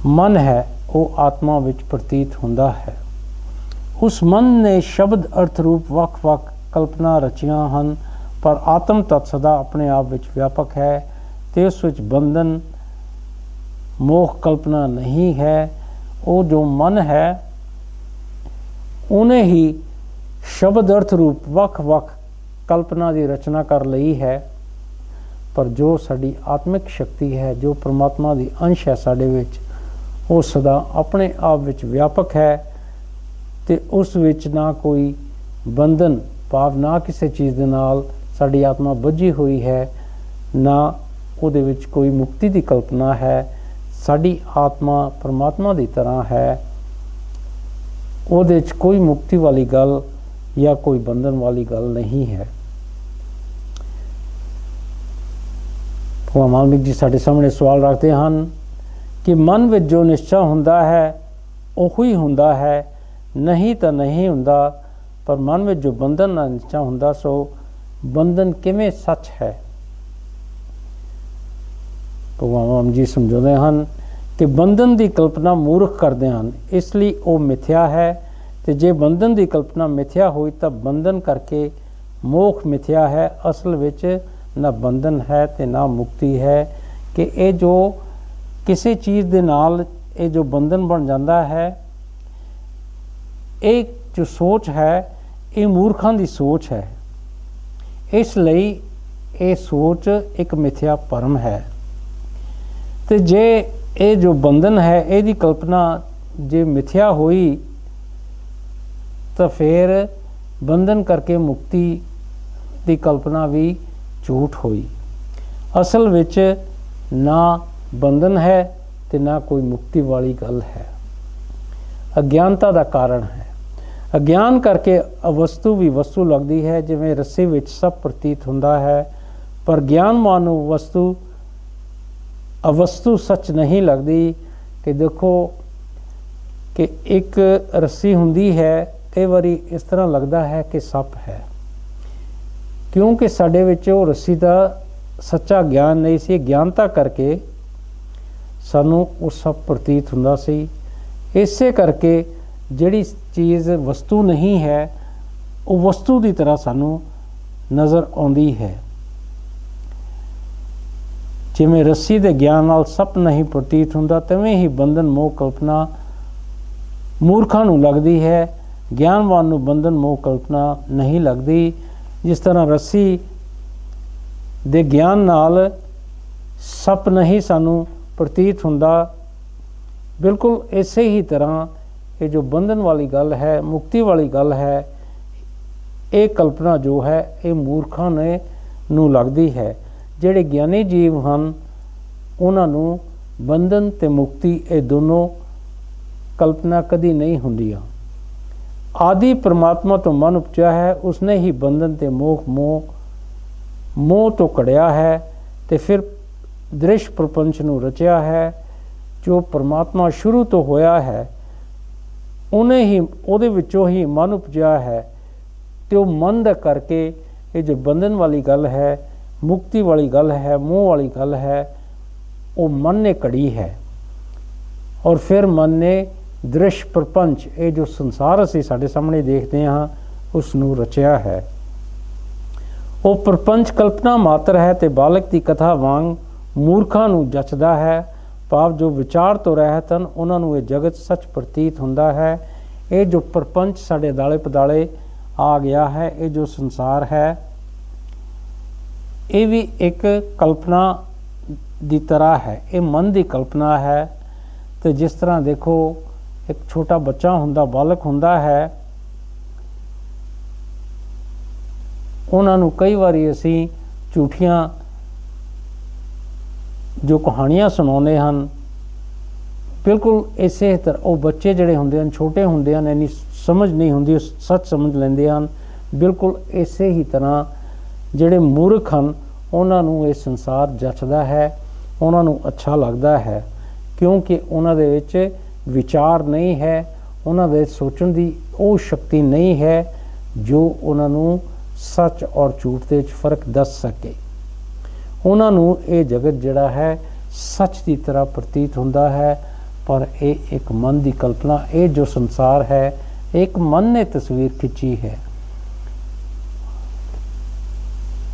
ਮਨ ਹੈ ਉਹ ਆਤਮਾ ਵਿੱਚ ਪ੍ਰਤੀਤ ਹੁੰਦਾ ਹੈ। ਉਸ ਮਨ ਨੇ ਸ਼ਬਦ ਅਰਥ ਰੂਪ ਵੱਖ-ਵੱਖ ਕਲਪਨਾ ਰਚੀਆਂ ਹਨ, ਪਰ ਆਤਮ ਤਤ ਸਦਾ ਆਪਣੇ ਆਪ ਵਿੱਚ ਵਿਆਪਕ ਹੈ ਤੇ ਉਸ ਵਿੱਚ ਬੰਧਨ ਮੋਹ ਕਲਪਨਾ ਨਹੀਂ ਹੈ। ਉਹ ਜੋ ਮਨ ਹੈ ਉਹਨੇ ਹੀ ਸ਼ਬਦ ਅਰਥ ਰੂਪ ਵੱਖ-ਵੱਖ ਕਲਪਨਾ ਦੀ ਰਚਨਾ ਕਰ ਲਈ ਹੈ, ਪਰ ਜੋ ਸਾਡੀ ਆਤਮਿਕ ਸ਼ਕਤੀ ਹੈ, ਜੋ ਪਰਮਾਤਮਾ ਦੀ ਅੰਸ਼ ਹੈ ਸਾਡੇ ਵਿੱਚ, ਉਹ ਸਦਾ ਆਪਣੇ ਆਪ ਵਿੱਚ ਵਿਆਪਕ ਹੈ ਤੇ ਉਸ ਵਿੱਚ ਨਾ ਕੋਈ ਬੰਧਨ ਭਾਵ ਨਾ ਕਿਸੇ ਚੀਜ਼ ਦੇ ਨਾਲ ਸਾਡੀ ਆਤਮਾ ਬੱਝੀ ਹੋਈ ਹੈ, ਨਾ ਉਹਦੇ ਵਿੱਚ ਕੋਈ ਮੁਕਤੀ ਦੀ ਕਲਪਨਾ ਹੈ। ਸਾਡੀ ਆਤਮਾ ਪਰਮਾਤਮਾ ਦੀ ਤਰ੍ਹਾਂ ਹੈ, ਉਹਦੇ 'ਚ ਕੋਈ ਮੁਕਤੀ ਵਾਲੀ ਗੱਲ ਜਾਂ ਕੋਈ ਬੰਧਨ ਵਾਲੀ ਗੱਲ ਨਹੀਂ ਹੈ। ਭਗਵਾਨ ਵਾਲਮੀਕ ਜੀ ਸਾਡੇ ਸਾਹਮਣੇ ਸਵਾਲ ਰੱਖਦੇ ਹਨ ਕਿ ਮਨ ਵਿੱਚ ਜੋ ਨਿਸ਼ਚਾ ਹੁੰਦਾ ਹੈ ਉਹ ਹੀ ਹੁੰਦਾ ਹੈ, ਨਹੀਂ ਤਾਂ ਨਹੀਂ ਹੁੰਦਾ। ਪਰ ਮਨ ਵਿੱਚ ਜੋ ਬੰਧਨ ਦਾ ਨਿਸ਼ਚਾ ਹੁੰਦਾ, ਸੋ ਬੰਧਨ ਕਿਵੇਂ ਸੱਚ ਹੈ? ਭਗਵਾਨ ਵਾਲਮੀਕ ਜੀ ਸਮਝਾਉਂਦੇ ਹਨ ਕਿ ਬੰਧਨ ਦੀ ਕਲਪਨਾ ਮੂਰਖ ਕਰਦੇ ਹਨ, ਇਸ ਲਈ ਉਹ ਮਿਥਿਆ ਹੈ। ਤੇ ਜੇ ਬੰਧਨ ਦੀ ਕਲਪਨਾ ਮਿਥਿਆ ਹੋਈ ਤਾਂ ਬੰਧਨ ਕਰਕੇ ਮੋਖ ਮਿਥਿਆ ਹੈ। ਅਸਲ ਵਿੱਚ ਨਾ ਬੰਧਨ ਹੈ ਤੇ ਨਾ ਮੁਕਤੀ ਹੈ। ਕਿ ਇਹ ਜੋ ਕਿਸੇ ਚੀਜ਼ ਦੇ ਨਾਲ ਇਹ ਜੋ ਬੰਧਨ ਬਣ ਜਾਂਦਾ ਹੈ, ਇਹ ਜੋ ਸੋਚ ਹੈ ਇਹ ਮੂਰਖਾਂ ਦੀ ਸੋਚ ਹੈ। ਇਸ ਲਈ ਇਹ ਸੋਚ ਇੱਕ ਮਿਥਿਆ ਭਰਮ ਹੈ। ਤੇ ਜੇ ਇਹ ਜੋ ਬੰਧਨ ਹੈ ਇਹਦੀ ਕਲਪਨਾ ਜੇ ਮਿਥਿਆ ਹੋਈ ਤਾਂ ਫਿਰ ਬੰਧਨ ਕਰਕੇ ਮੁਕਤੀ ਦੀ ਕਲਪਨਾ ਵੀ ਝੂਠ ਹੋਈ। ਅਸਲ ਵਿੱਚ ਨਾ ਬੰਧਨ ਹੈ ਤੇ ਨਾ ਕੋਈ ਮੁਕਤੀ ਵਾਲੀ ਗੱਲ ਹੈ। ਅਗਿਆਨਤਾ ਦਾ ਕਾਰਨ ਹੈ। ਅਗਿਆਨ ਕਰਕੇ ਅਵਸਤੂ ਵੀ ਵਸਤੂ ਲੱਗਦੀ ਹੈ। ਜਿਵੇਂ ਰੱਸੀ ਵਿੱਚ ਸਭ ਪ੍ਰਤੀਤ ਹੁੰਦਾ ਹੈ, ਪਰ ਗਿਆਨਵਾਨ ਨੂੰ ਵਸਤੂ ਅਵਸਤੂ ਸੱਚ ਨਹੀਂ ਲੱਗਦੀ। ਕਿ ਦੇਖੋ ਕਿ ਇੱਕ ਰੱਸੀ ਹੁੰਦੀ ਹੈ, ਕਈ ਵਾਰੀ ਇਸ ਤਰ੍ਹਾਂ ਲੱਗਦਾ ਹੈ ਕਿ ਸੱਪ ਹੈ, ਕਿਉਂਕਿ ਸਾਡੇ ਵਿੱਚ ਉਹ ਰੱਸੀ ਦਾ ਸੱਚਾ ਗਿਆਨ ਨਹੀਂ ਸੀ। ਗਿਆਨਤਾ ਕਰਕੇ ਸਾਨੂੰ ਉਹ ਸਭ ਪ੍ਰਤੀਤ ਹੁੰਦਾ ਸੀ। ਇਸੇ ਕਰਕੇ ਜਿਹੜੀ ਚੀਜ਼ ਵਸਤੂ ਨਹੀਂ ਹੈ ਉਹ ਵਸਤੂ ਦੀ ਤਰ੍ਹਾਂ ਸਾਨੂੰ ਨਜ਼ਰ ਆਉਂਦੀ ਹੈ। ਜਿਵੇਂ ਰੱਸੀ ਦੇ ਗਿਆਨ ਨਾਲ ਸੱਪ ਨਹੀਂ ਪ੍ਰਤੀਤ ਹੁੰਦਾ, ਤਿਵੇਂ ਹੀ ਬੰਧਨ ਮੋਹ ਕਲਪਨਾ ਮੂਰਖਾਂ ਨੂੰ ਲੱਗਦੀ ਹੈ। ਗਿਆਨਵਾਨ ਨੂੰ ਬੰਧਨ ਮੋਹ ਕਲਪਨਾ ਨਹੀਂ ਲੱਗਦੀ। ਜਿਸ ਤਰ੍ਹਾਂ ਰੱਸੀ ਦੇ ਗਿਆਨ ਨਾਲ ਸੱਪ ਨਹੀਂ ਸਾਨੂੰ ਪ੍ਰਤੀਤ ਹੁੰਦਾ, बिल्कुल इसे ही तरह ये जो बंधन वाली गल है, मुक्ति वाली गल है, ये कल्पना जो है ये मूर्खां ने ਨੂੰ लगती है। ਜਿਹੜੇ ਗਿਆਨੀ ਜੀਵ ਹਨ ਉਹਨਾਂ ਨੂੰ ਬੰਧਨ ਤੇ ਮੁਕਤੀ ਇਹ ਦੋਨੋਂ ਕਲਪਨਾ ਕਦੀ ਨਹੀਂ ਹੁੰਦੀਆਂ। ਆਦਿ परमात्मा तो मन उपजा है, उसने ही बंधन ते मोह तो कढ़िया है ते फिर दृश्य प्रपंच नूं रचिया है। जो परमात्मा शुरू तो होया है उन्हें ही ਉਹਦੇ ਵਿੱਚੋਂ ही मन उपजा है ਤੇ ਉਹ मन ਦਾ करके ये जो बंधन वाली गल है, मुक्ति वाली गल है, मोह वाली गल है, वो मन ने कड़ी है। और फिर मन ने दृश्य प्रपंच ये जो संसार असीं साडे सामने देखते हाँ उसनूं रचिया है। वो प्रपंच कल्पना मात्र है ते बालक की कथा वांग मूर्खां नूं जचदा है। भाव जो विचार तो रहत हन उन्हां नूं ये जगत सच प्रतीत हुंदा है। ये जो प्रपंच साडे दाले पदाले आ गया है, ये जो संसार है ये भी एक कल्पना दी तरह है, ये मन की कल्पना है। तो जिस तरह देखो एक छोटा बच्चा हुंदा, बालक हुंदा है, उन्होंने कई बारी असी झूठियां जो कहानियां सुनाने हैं, बिल्कुल इसे तरह वो बच्चे जड़े होंदे हैं, छोटे होंदे हैं, इन्नी समझ नहीं होंदी, सच समझ लेंदे हैं। बिल्कुल इसे ही तरह ਜਿਹੜੇ मूर्ख हैं ਉਹਨਾਂ ਨੂੰ ਇਹ ਸੰਸਾਰ ਜੱਚਦਾ ਹੈ, ਉਹਨਾਂ ਨੂੰ ਅੱਛਾ ਲੱਗਦਾ ਹੈ, ਕਿਉਂਕਿ ਉਹਨਾਂ ਦੇ ਵਿੱਚ ਵਿਚਾਰ ਨਹੀਂ ਹੈ, ਉਹਨਾਂ ਦੇ ਸੋਚਣ ਦੀ ਉਹ ਸ਼ਕਤੀ ਨਹੀਂ ਹੈ ਜੋ ਉਹਨਾਂ ਨੂੰ ਸੱਚ ਔਰ ਝੂਠ ਦੇ ਵਿੱਚ ਫਰਕ ਦੱਸ ਸਕੇ। ਉਹਨਾਂ ਨੂੰ ਇਹ ਜਗਤ ਜਿਹੜਾ ਹੈ ਸੱਚ ਦੀ ਤਰ੍ਹਾਂ ਪ੍ਰਤੀਤ ਹੁੰਦਾ ਹੈ, ਪਰ ਇਹ ਇੱਕ ਮਨ ਦੀ ਕਲਪਨਾ, ਇਹ ਜੋ ਸੰਸਾਰ ਹੈ ਇੱਕ ਮਨ ਨੇ ਤਸਵੀਰ ਖਿੱਚੀ ਹੈ।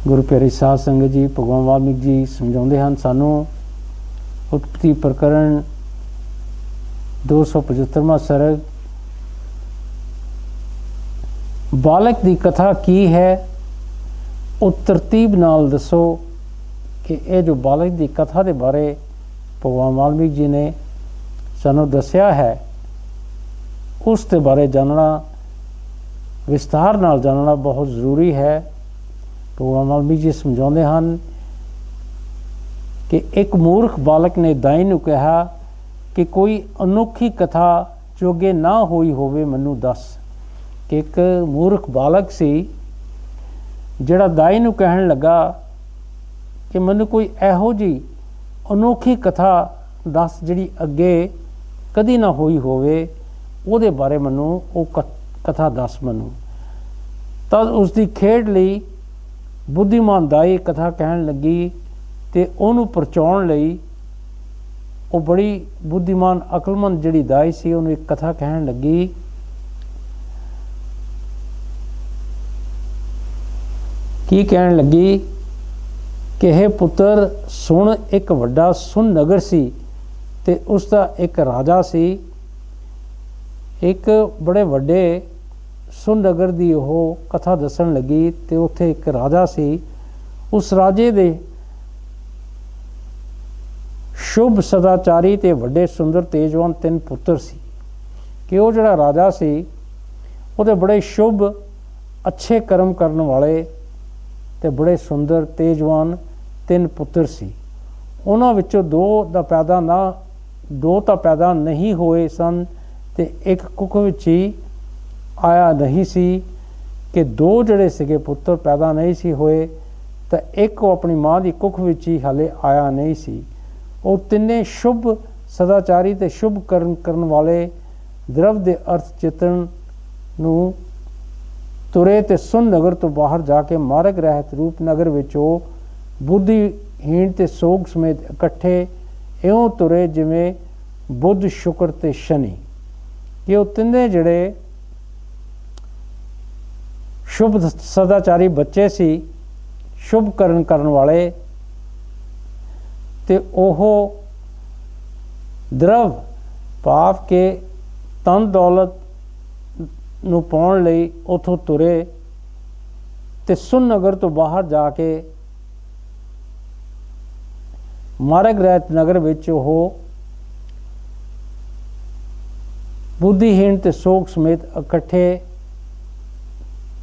गुरु प्यारी साध संगत जी, भगवान वाल्मीकि जी समझाते हैं सानू उत्पत्ति प्रकरण 275वां सरग, बालक की कथा की है, वो तरतीब नाल दसो कि ये जो बालक की कथा के बारे भगवान वाल्मीकि जी ने सानू दसिया है उसके बारे जानना, विस्तार नाल जानना बहुत ज़रूरी है। भगवान वाल्मीकि जी समझाते हैं कि एक मूर्ख बालक ने दाई नूं कहा कि कोई अनोखी कथा जो अगे ना होई होवे मैनू दस। कि एक मूर्ख बालक सी जिहड़ा दाई नूं कहण लगा कि मैनू कोई इहो जी अनोखी कथा दस जिहड़ी अगे कदी ना होई होवे, उहदे बारे मैनू वो कथा दस मैनू। तद उसकी खेड लई बुद्धिमान दाई कथा कहन लगी ते उन्होंने परचाउण लई वो बड़ी बुद्धिमान अकलमंद जिहड़ी दाई सी उन्होंने एक कथा कहन लगी। की कहन लगी कि हे पुत्र सुन, एक वड्डा सुन नगर सी ते उसका एक राजा सी। एक बड़े वड्डे सुन नगर की वो कथा दसन लगी तो उत्थे एक राजा सी। उस राजे दे शुभ सदाचारी ते वड्डे सुंदर तेजवान 3 पुत्र सी। कि वो जिहड़ा राजा सी उहदे बड़े शुभ अच्छे कर्म करने वाले ते बड़े सुंदर तेजवान 3 पुत्र सी। उन्हां विचों दो तां पैदा नहीं होए सन ते एक कुख विच ही आया नहीं सी। कि 2 जड़े सिगे पुत्र पैदा नहीं सी होए तो एक वो अपनी माँ की कुख विच ही हाले आया नहीं सी। वो तिन्ने शुभ सदाचारी ते शुभ कर्म करने वाले द्रव के अर्थ चितन नूं तुरे ते सुन नगर तो बाहर जाके मार्ग रहत रूप नगर विच वो बुद्धिहीन ते सोग समेत इकट्ठे इउं तुरे जिवें बुध शुक्र ते शनि। कि वो तिन्ने जड़े शुभ सदाचारी बच्चे सी, शुभ कर्म करने वाले, ते ओह द्रव पाप के तन दौलत नूं पाउण लई उथों तुरे ते सुन नगर तो बाहर जाके मार्ग रहत नगर विच ओह ਬੁੱਧੀਹੀਣ ਤੇ ਸੋਗ ਸਮੇਤ ਇਕੱਠੇ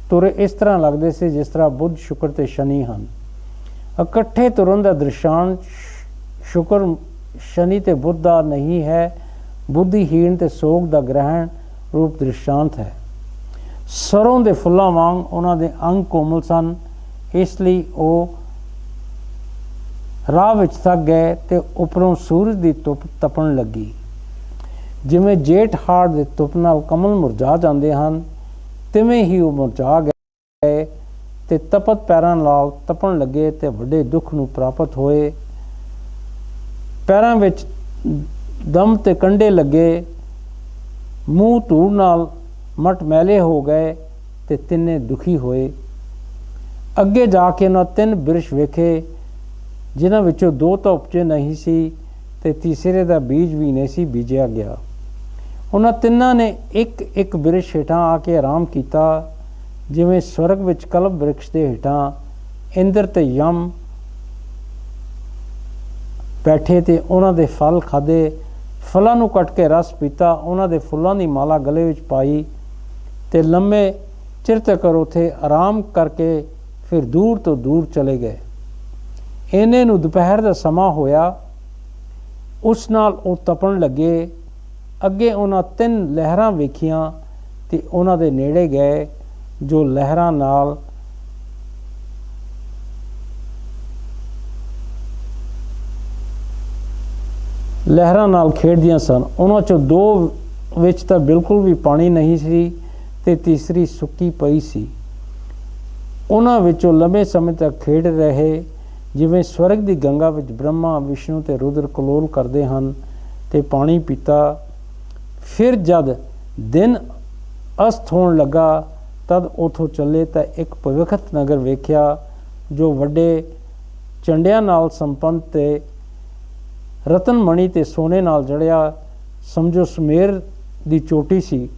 ਤੁਰੇ ਇਸ ਤਰ੍ਹਾਂ ਲੱਗਦੇ ਸੀ ਜਿਸ ਤਰ੍ਹਾਂ ਬੁੱਧ ਸ਼ੁਕਰ ਤੇ ਸ਼ਨੀ ਹਨ। ਇਕੱਠੇ ਤੁਰਨ ਦਾ ਦ੍ਰਿਸ਼ਾਂਤ ਸ਼ੁਕਰ ਸ਼ਨੀ ਤੇ ਬੁੱਧ ਦਾ ਨਹੀਂ ਹੈ, ਬੁੱਧੀਹੀਣ ਤੇ ਸੋਗ ਦਾ ਗ੍ਰਹਿਣ ਰੂਪ ਦ੍ਰਿਸ਼ਾਂਤ ਹੈ। ਸਰੋਂ ਦੇ ਫੁੱਲਾਂ ਵਾਂਗ ਉਹਨਾਂ ਦੇ ਅੰਗ ਕੋਮਲ ਸਨ, ਇਸ ਲਈ ਉਹ ਰਾਹ ਵਿੱਚ ਥੱਕ ਗਏ ਤੇ ਉੱਪਰੋਂ ਸੂਰਜ ਦੀ ਧੁੱਪ ਤਪਣ ਲੱਗੀ। ਜਿਵੇਂ ਜੇਠ ਹਾੜ ਦੇ ਧੁੱਪ ਨਾਲ ਕਮਲ ਮੁਰਝਾ ਜਾਂਦੇ ਹਨ, ਤਿਵੇਂ ਹੀ ਉਹ ਮੁਰਝਾ ਗਏ ਤੇ ਤਪਤ ਪੈਰਾਂ ਨਾਲ ਤਪਣ ਲੱਗੇ ਤੇ ਵੱਡੇ ਦੁੱਖ ਨੂੰ ਪ੍ਰਾਪਤ ਹੋਏ। ਪੈਰਾਂ ਵਿੱਚ ਦਮ ਤੇ ਕੰਡੇ ਲੱਗੇ, ਮੂੰਹ ਧੂੜ ਨਾਲ ਮਟ ਮੈਲੇ ਹੋ ਗਏ ਤੇ ਤਿੰਨੇ ਦੁਖੀ ਹੋਏ। ਅੱਗੇ ਜਾ ਕੇ ਉਹਨਾਂ 3 ਬਿਰਛ ਵੇਖੇ, ਜਿਨ੍ਹਾਂ ਵਿੱਚੋਂ 2 ਤਾਂ ਉਪਜੇ ਨਹੀਂ ਸੀ ਤੇ ਤੀਸਰੇ ਦਾ ਬੀਜ ਵੀ ਨਹੀਂ ਸੀ ਬੀਜਿਆ ਗਿਆ। ਉਹਨਾਂ ਤਿੰਨਾਂ ਨੇ ਇੱਕ ਬਿਰਛ ਹੇਠਾਂ ਆ ਕੇ ਆਰਾਮ ਕੀਤਾ, ਜਿਵੇਂ ਸਵਰਗ ਵਿੱਚ ਕਲਪ ਬ੍ਰਿਕਸ਼ ਦੇ ਹੇਠਾਂ ਇੰਦਰ ਤੇ ਯਮ ਬੈਠੇ ਤੇ ਉਹਨਾਂ ਦੇ ਫਲ ਖਾਦੇ। ਫਲਾਂ ਨੂੰ ਕੱਟ ਕੇ ਰਸ ਪੀਤਾ, ਉਹਨਾਂ ਦੇ ਫੁੱਲਾਂ ਦੀ ਮਾਲਾ ਗਲੇ ਵਿੱਚ ਪਾਈ ਤੇ ਲੰਮੇ ਚਿਰ ਤੱਕ ਉੱਥੇ ਆਰਾਮ ਕਰਕੇ ਫਿਰ ਦੂਰ ਤੋਂ ਦੂਰ ਚਲੇ ਗਏ। ਇਹਨੇ ਨੂੰ ਦੁਪਹਿਰ ਦਾ ਸਮਾਂ ਹੋਇਆ, ਉਸ ਨਾਲ ਉਹ ਤਪਣ ਲੱਗੇ। ਅੱਗੇ ਉਹਨਾਂ 3 ਲਹਿਰਾਂ ਵੇਖੀਆਂ ਤੇ ਉਹਨਾਂ ਦੇ ਨੇੜੇ ਗਏ, ਜੋ ਲਹਿਰਾਂ ਨਾਲ ਖੇਡਦੀਆਂ ਸਨ। ਉਹਨਾਂ 'ਚੋਂ 2 ਵਿੱਚ ਤਾਂ ਬਿਲਕੁਲ ਵੀ ਪਾਣੀ ਨਹੀਂ ਸੀ ਤੇ ਤੀਸਰੀ ਸੁੱਕੀ ਪਈ ਸੀ। ਉਹਨਾਂ ਵਿੱਚੋਂ ਲੰਬੇ ਸਮੇਂ ਤੱਕ ਖੇਡ ਰਹੇ, ਜਿਵੇਂ ਸਵਰਗ ਦੀ ਗੰਗਾ ਵਿੱਚ ਬ੍ਰਹਮਾ, ਵਿਸ਼ਨੂੰ ਤੇ ਰੁਦਰ ਕਲੋਲ ਕਰਦੇ ਹਨ ਤੇ ਪਾਣੀ ਪੀਤਾ। ਫਿਰ ਜਦ ਦਿਨ ਅਸਤ ਹੋਣ ਲੱਗਾ ਤਦ ਉੱਥੋਂ ਚੱਲੇ ਤਾਂ ਇੱਕ ਭਵਿੱਖਤ ਨਗਰ ਵੇਖਿਆ, ਜੋ ਵੱਡੇ ਝੰਡਿਆਂ ਨਾਲ ਸੰਪੰਨ ਤੇ ਰਤਨ ਮਣੀ ਤੇ ਸੋਨੇ ਨਾਲ ਜੜਿਆ, ਸਮਝੋ ਸੁਮੇਰ ਦੀ ਚੋਟੀ ਸੀ।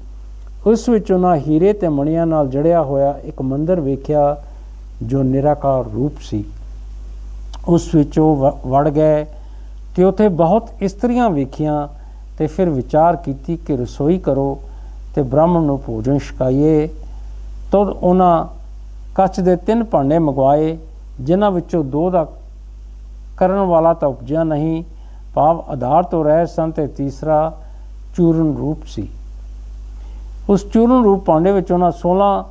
ਉਸ ਵਿੱਚ ਉਹਨਾਂ ਹੀਰੇ ਤੇ ਮਣੀਆਂ ਨਾਲ ਜੜਿਆ ਹੋਇਆ ਇੱਕ ਮੰਦਰ ਵੇਖਿਆ, ਜੋ ਨਿਰਾਕਾਰ ਰੂਪ ਸੀ। ਉਸ ਵਿੱਚ ਉਹ ਵੜ ਗਏ ਤੇ ਉੱਥੇ ਬਹੁਤ ਇਸਤਰੀਆਂ ਵੇਖੀਆਂ ਤੇ ਫਿਰ ਵਿਚਾਰ ਕੀਤੀ ਕਿ ਰਸੋਈ ਕਰੋ ਤੇ ਬ੍ਰਾਹਮਣ ਨੂੰ ਭੋਜਨ ਛਕਾਈਏ। ਤਦ ਉਹਨਾਂ ਕੱਚ ਦੇ 3 ਭਾਂਡੇ ਮੰਗਵਾਏ, ਜਿਨ੍ਹਾਂ ਵਿੱਚੋਂ 2 ਦਾ ਕਰਨ ਵਾਲਾ ਤਾਂ ਉਪਜਿਆ ਨਹੀਂ, ਭਾਵ ਆਧਾਰ ਤੋਂ ਰਹੇ ਸਨ, ਤੇ ਤੀਸਰਾ ਚੂਰਨ ਰੂਪ ਸੀ। ਉਸ ਚੂਰਨ ਰੂਪ ਭਾਂਡੇ ਵਿੱਚ ਉਹਨਾਂ 16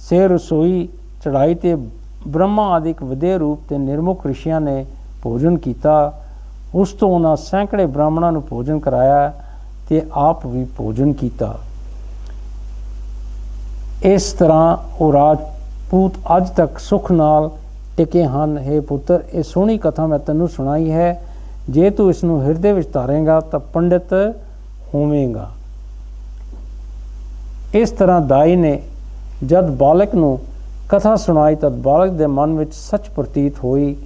ਸੇ ਰਸੋਈ ਚੜਾਈ ਤੇ ਬ੍ਰਹਮਾ ਆਦਿਕ ਵਧੇ ਰੂਪ ਤੇ ਨਿਰਮੁਖ ਰਿਸ਼ੀਆਂ ਨੇ ਭੋਜਨ ਕੀਤਾ। ਉਸ ਤੋਂ ਉਹਨਾਂ ਸੈਂਕੜੇ ਬ੍ਰਾਹਮਣਾਂ ਨੂੰ ਭੋਜਨ ਕਰਾਇਆ ਤੇ ਆਪ ਵੀ ਭੋਜਨ ਕੀਤਾ। ਇਸ ਤਰ੍ਹਾਂ ਉਹ ਰਾਜਪੂਤ ਅੱਜ ਤੱਕ ਸੁਖ ਨਾਲ ਟਿਕੇ ਹਨ। हे ਪੁੱਤਰ, ਇਹ ਸੋਹਣੀ ਕਥਾ ਮੈਂ ਤੈਨੂੰ ਸੁਣਾਈ ਹੈ। ਜੇ ਤੂੰ ਇਸ ਨੂੰ ਹਿਰਦੇ ਵਿੱਚ ਧਾਰੇਂਗਾ ਤਾਂ ਪੰਡਿਤ ਹੋਵੇਂਗਾ। ਇਸ ਤਰ੍ਹਾਂ ਦਾਈ ਨੇ ਜਦ ਬਾਲਕ ਨੂੰ ਕਥਾ ਸੁਣਾਈ ਤਦ ਬਾਲਕ ਦੇ ਮਨ ਵਿੱਚ ਸੱਚ ਪ੍ਰਤੀਤ ਹੋਈ।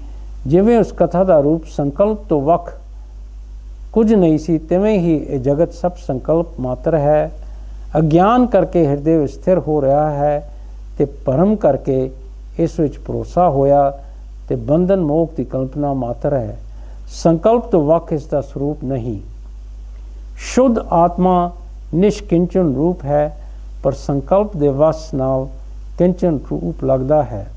ਜਿਵੇਂ ਉਸ ਕਥਾ ਦਾ ਰੂਪ ਸੰਕਲਪ ਤੋਂ ਵੱਖ ਕੁਝ ਨਹੀਂ ਸੀ, ਤਿਵੇਂ ਹੀ ਇਹ ਜਗਤ ਸਭ ਸੰਕਲਪ ਮਾਤਰ ਹੈ। ਅਗਿਆਨ ਕਰਕੇ ਹਿਰਦੇ ਵਿੱਚ ਸਥਿਰ ਹੋ ਰਿਹਾ ਹੈ ਤੇ ਭਰਮ ਕਰਕੇ ਇਸ ਵਿੱਚ ਭਰੋਸਾ ਹੋਇਆ ਤੇ ਬੰਧਨ ਮੋਹ ਦੀ ਕਲਪਨਾ ਮਾਤਰ ਹੈ। ਸੰਕਲਪ ਤੋਂ ਵੱਖ ਇਸ ਦਾ ਸਰੂਪ ਨਹੀਂ। ਸ਼ੁੱਧ ਆਤਮਾ ਨਿਸ਼ਕਿੰਚਨ ਰੂਪ ਹੈ, ਪਰ ਸੰਕਲਪ ਦੇ ਵਸ ਨਾਲ ਕਿੰਚਨ ਰੂਪ ਲੱਗਦਾ ਹੈ।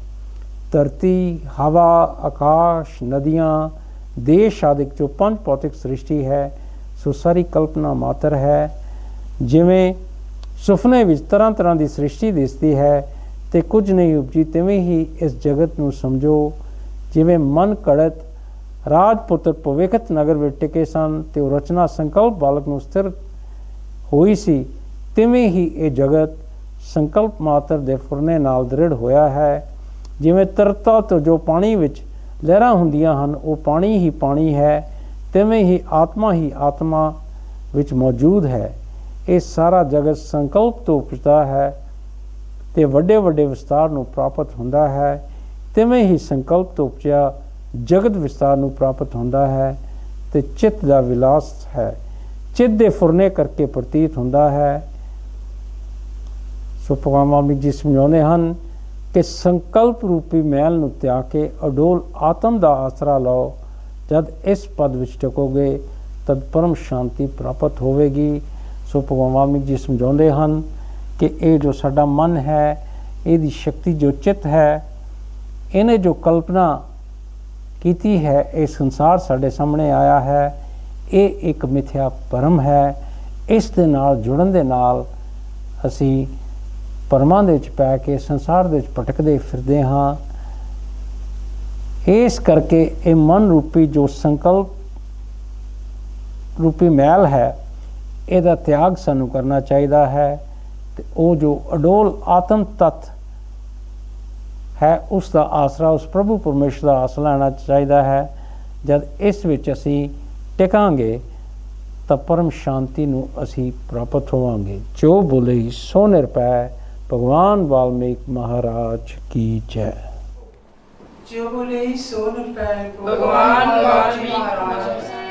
ਧਰਤੀ, ਹਵਾ, ਆਕਾਸ਼, ਨਦੀਆਂ, ਦੇਸ਼ ਆਦਿ ਜੋ 5 ਭੌਤਿਕ ਸ੍ਰਿਸ਼ਟੀ ਹੈ, ਸੋ ਸਾਰੀ ਕਲਪਨਾ ਮਾਤਰ ਹੈ। ਜਿਵੇਂ ਸੁਪਨੇ ਵਿੱਚ ਤਰ੍ਹਾਂ ਤਰ੍ਹਾਂ ਦੀ ਸ੍ਰਿਸ਼ਟੀ ਦਿਸਦੀ ਹੈ ਤੇ ਕੁਝ ਨਹੀਂ ਉਪਜੀ, ਤਿਵੇਂ ਹੀ ਇਸ ਜਗਤ ਨੂੰ ਸਮਝੋ। ਜਿਵੇਂ ਮਨ ਘੜਤ ਰਾਜਪੁੱਤਰ ਭਵਿੱਖਤ ਨਗਰ ਵਿੱਚ ਟਿਕੇ ਸਨ ਤੇ ਉਹ ਰਚਨਾ ਸੰਕਲਪ ਬਾਲਕ ਨੂੰ ਸਥਿਰ ਹੋਈ ਸੀ, ਤਿਵੇਂ ਹੀ ਇਹ ਜਗਤ ਸੰਕਲਪ ਮਾਤਰ ਦੇ ਫੁਰਨੇ ਨਾਲ ਦ੍ਰਿੜ ਹੋਇਆ ਹੈ। ਜਿਵੇਂ ਤਰਤਾ ਤੋਂ ਜੋ ਪਾਣੀ ਵਿੱਚ ਲਹਿਰਾਂ ਹੁੰਦੀਆਂ ਹਨ, ਉਹ ਪਾਣੀ ਹੀ ਪਾਣੀ ਹੈ, ਤਿਵੇਂ ਹੀ ਆਤਮਾ ਵਿੱਚ ਮੌਜੂਦ ਹੈ। ਇਹ ਸਾਰਾ ਜਗਤ ਸੰਕਲਪ ਤੋਂ ਉਪਜਦਾ ਹੈ ਤੇ ਵੱਡੇ ਵੱਡੇ ਵਿਸਤਾਰ ਨੂੰ ਪ੍ਰਾਪਤ ਹੁੰਦਾ ਹੈ, ਤਿਵੇਂ ਹੀ ਸੰਕਲਪ ਤੋਂ ਉਪਜਿਆ ਜਗਤ ਵਿਸਤਾਰ ਨੂੰ ਪ੍ਰਾਪਤ ਹੁੰਦਾ ਹੈ ਤੇ ਚਿੱਤ ਦਾ ਵਿਲਾਸ ਹੈ। ਚਿੱਤ ਦੇ ਫੁਰਨੇ ਕਰਕੇ ਪ੍ਰਤੀਤ ਹੁੰਦਾ ਹੈ। ਸੋ ਭਗਵਾਨ ਵਾਲਮੀਕ ਜੀ ਸਮਝਾਉਂਦੇ ਹਨ ਕਿ ਸੰਕਲਪ ਰੂਪੀ ਮੈਲ ਨੂੰ ਤਿਆਗ ਕੇ ਅਡੋਲ ਆਤਮ ਦਾ ਆਸਰਾ ਲਓ। ਜਦ ਇਸ ਪਦ ਵਿੱਚ ਟਿਕੋਗੇ ਤਦ ਪਰਮ ਸ਼ਾਂਤੀ ਪ੍ਰਾਪਤ ਹੋਵੇਗੀ। ਸੋ ਭਗਵਾਨ ਵਾਲਮੀਕ ਜੀ ਸਮਝਾਉਂਦੇ ਹਨ ਕਿ ਇਹ ਜੋ ਸਾਡਾ ਮਨ ਹੈ, ਇਹਦੀ ਸ਼ਕਤੀ ਜੋ ਚਿੱਤ ਹੈ, ਇਹਨੇ ਜੋ ਕਲਪਨਾ ਕੀਤੀ ਹੈ, ਇਹ ਸੰਸਾਰ ਸਾਡੇ ਸਾਹਮਣੇ ਆਇਆ ਹੈ, ਇਹ ਇੱਕ ਮਿਥਿਆ ਭਰਮ ਹੈ। ਇਸ ਦੇ ਨਾਲ ਜੁੜਨ ਦੇ ਨਾਲ ਅਸੀਂ ਭਰਮਾਂ ਦੇ ਵਿੱਚ ਪੈ ਕੇ ਸੰਸਾਰ ਦੇ ਵਿੱਚ ਭਟਕਦੇ ਫਿਰਦੇ ਹਾਂ। ਇਸ ਕਰਕੇ ਇਹ ਮਨ ਰੂਪੀ ਜੋ ਸੰਕਲਪ ਰੂਪੀ ਮੈਲ ਹੈ, ਇਹਦਾ ਤਿਆਗ ਸਾਨੂੰ ਕਰਨਾ ਚਾਹੀਦਾ ਹੈ ਤੇ ਉਹ ਜੋ ਅਡੋਲ ਆਤਮ ਤੱਤ ਹੈ ਉਸ ਦਾ ਆਸਰਾ, ਉਸ ਪ੍ਰਭੂ ਪਰਮੇਸ਼ਰ ਦਾ ਆਸਰਾ ਲੈਣਾ ਚਾਹੀਦਾ ਹੈ। ਜਦ ਇਸ ਵਿੱਚ ਅਸੀਂ ਟਿਕਾਂਗੇ ਤਾਂ ਪਰਮ ਸ਼ਾਂਤੀ ਨੂੰ ਅਸੀਂ ਪ੍ਰਾਪਤ ਹੋਵਾਂਗੇ। ਜੋ ਬੋਲੇ ਸੋ ਨਿਰਭੈ। ਭਗਵਾਨ ਵਾਲਮੀਕ ਮਹਾਰਾਜ ਕੀ ਜੈ। जो बोले सो निरपैर भगवान वाल्मीकि महाराज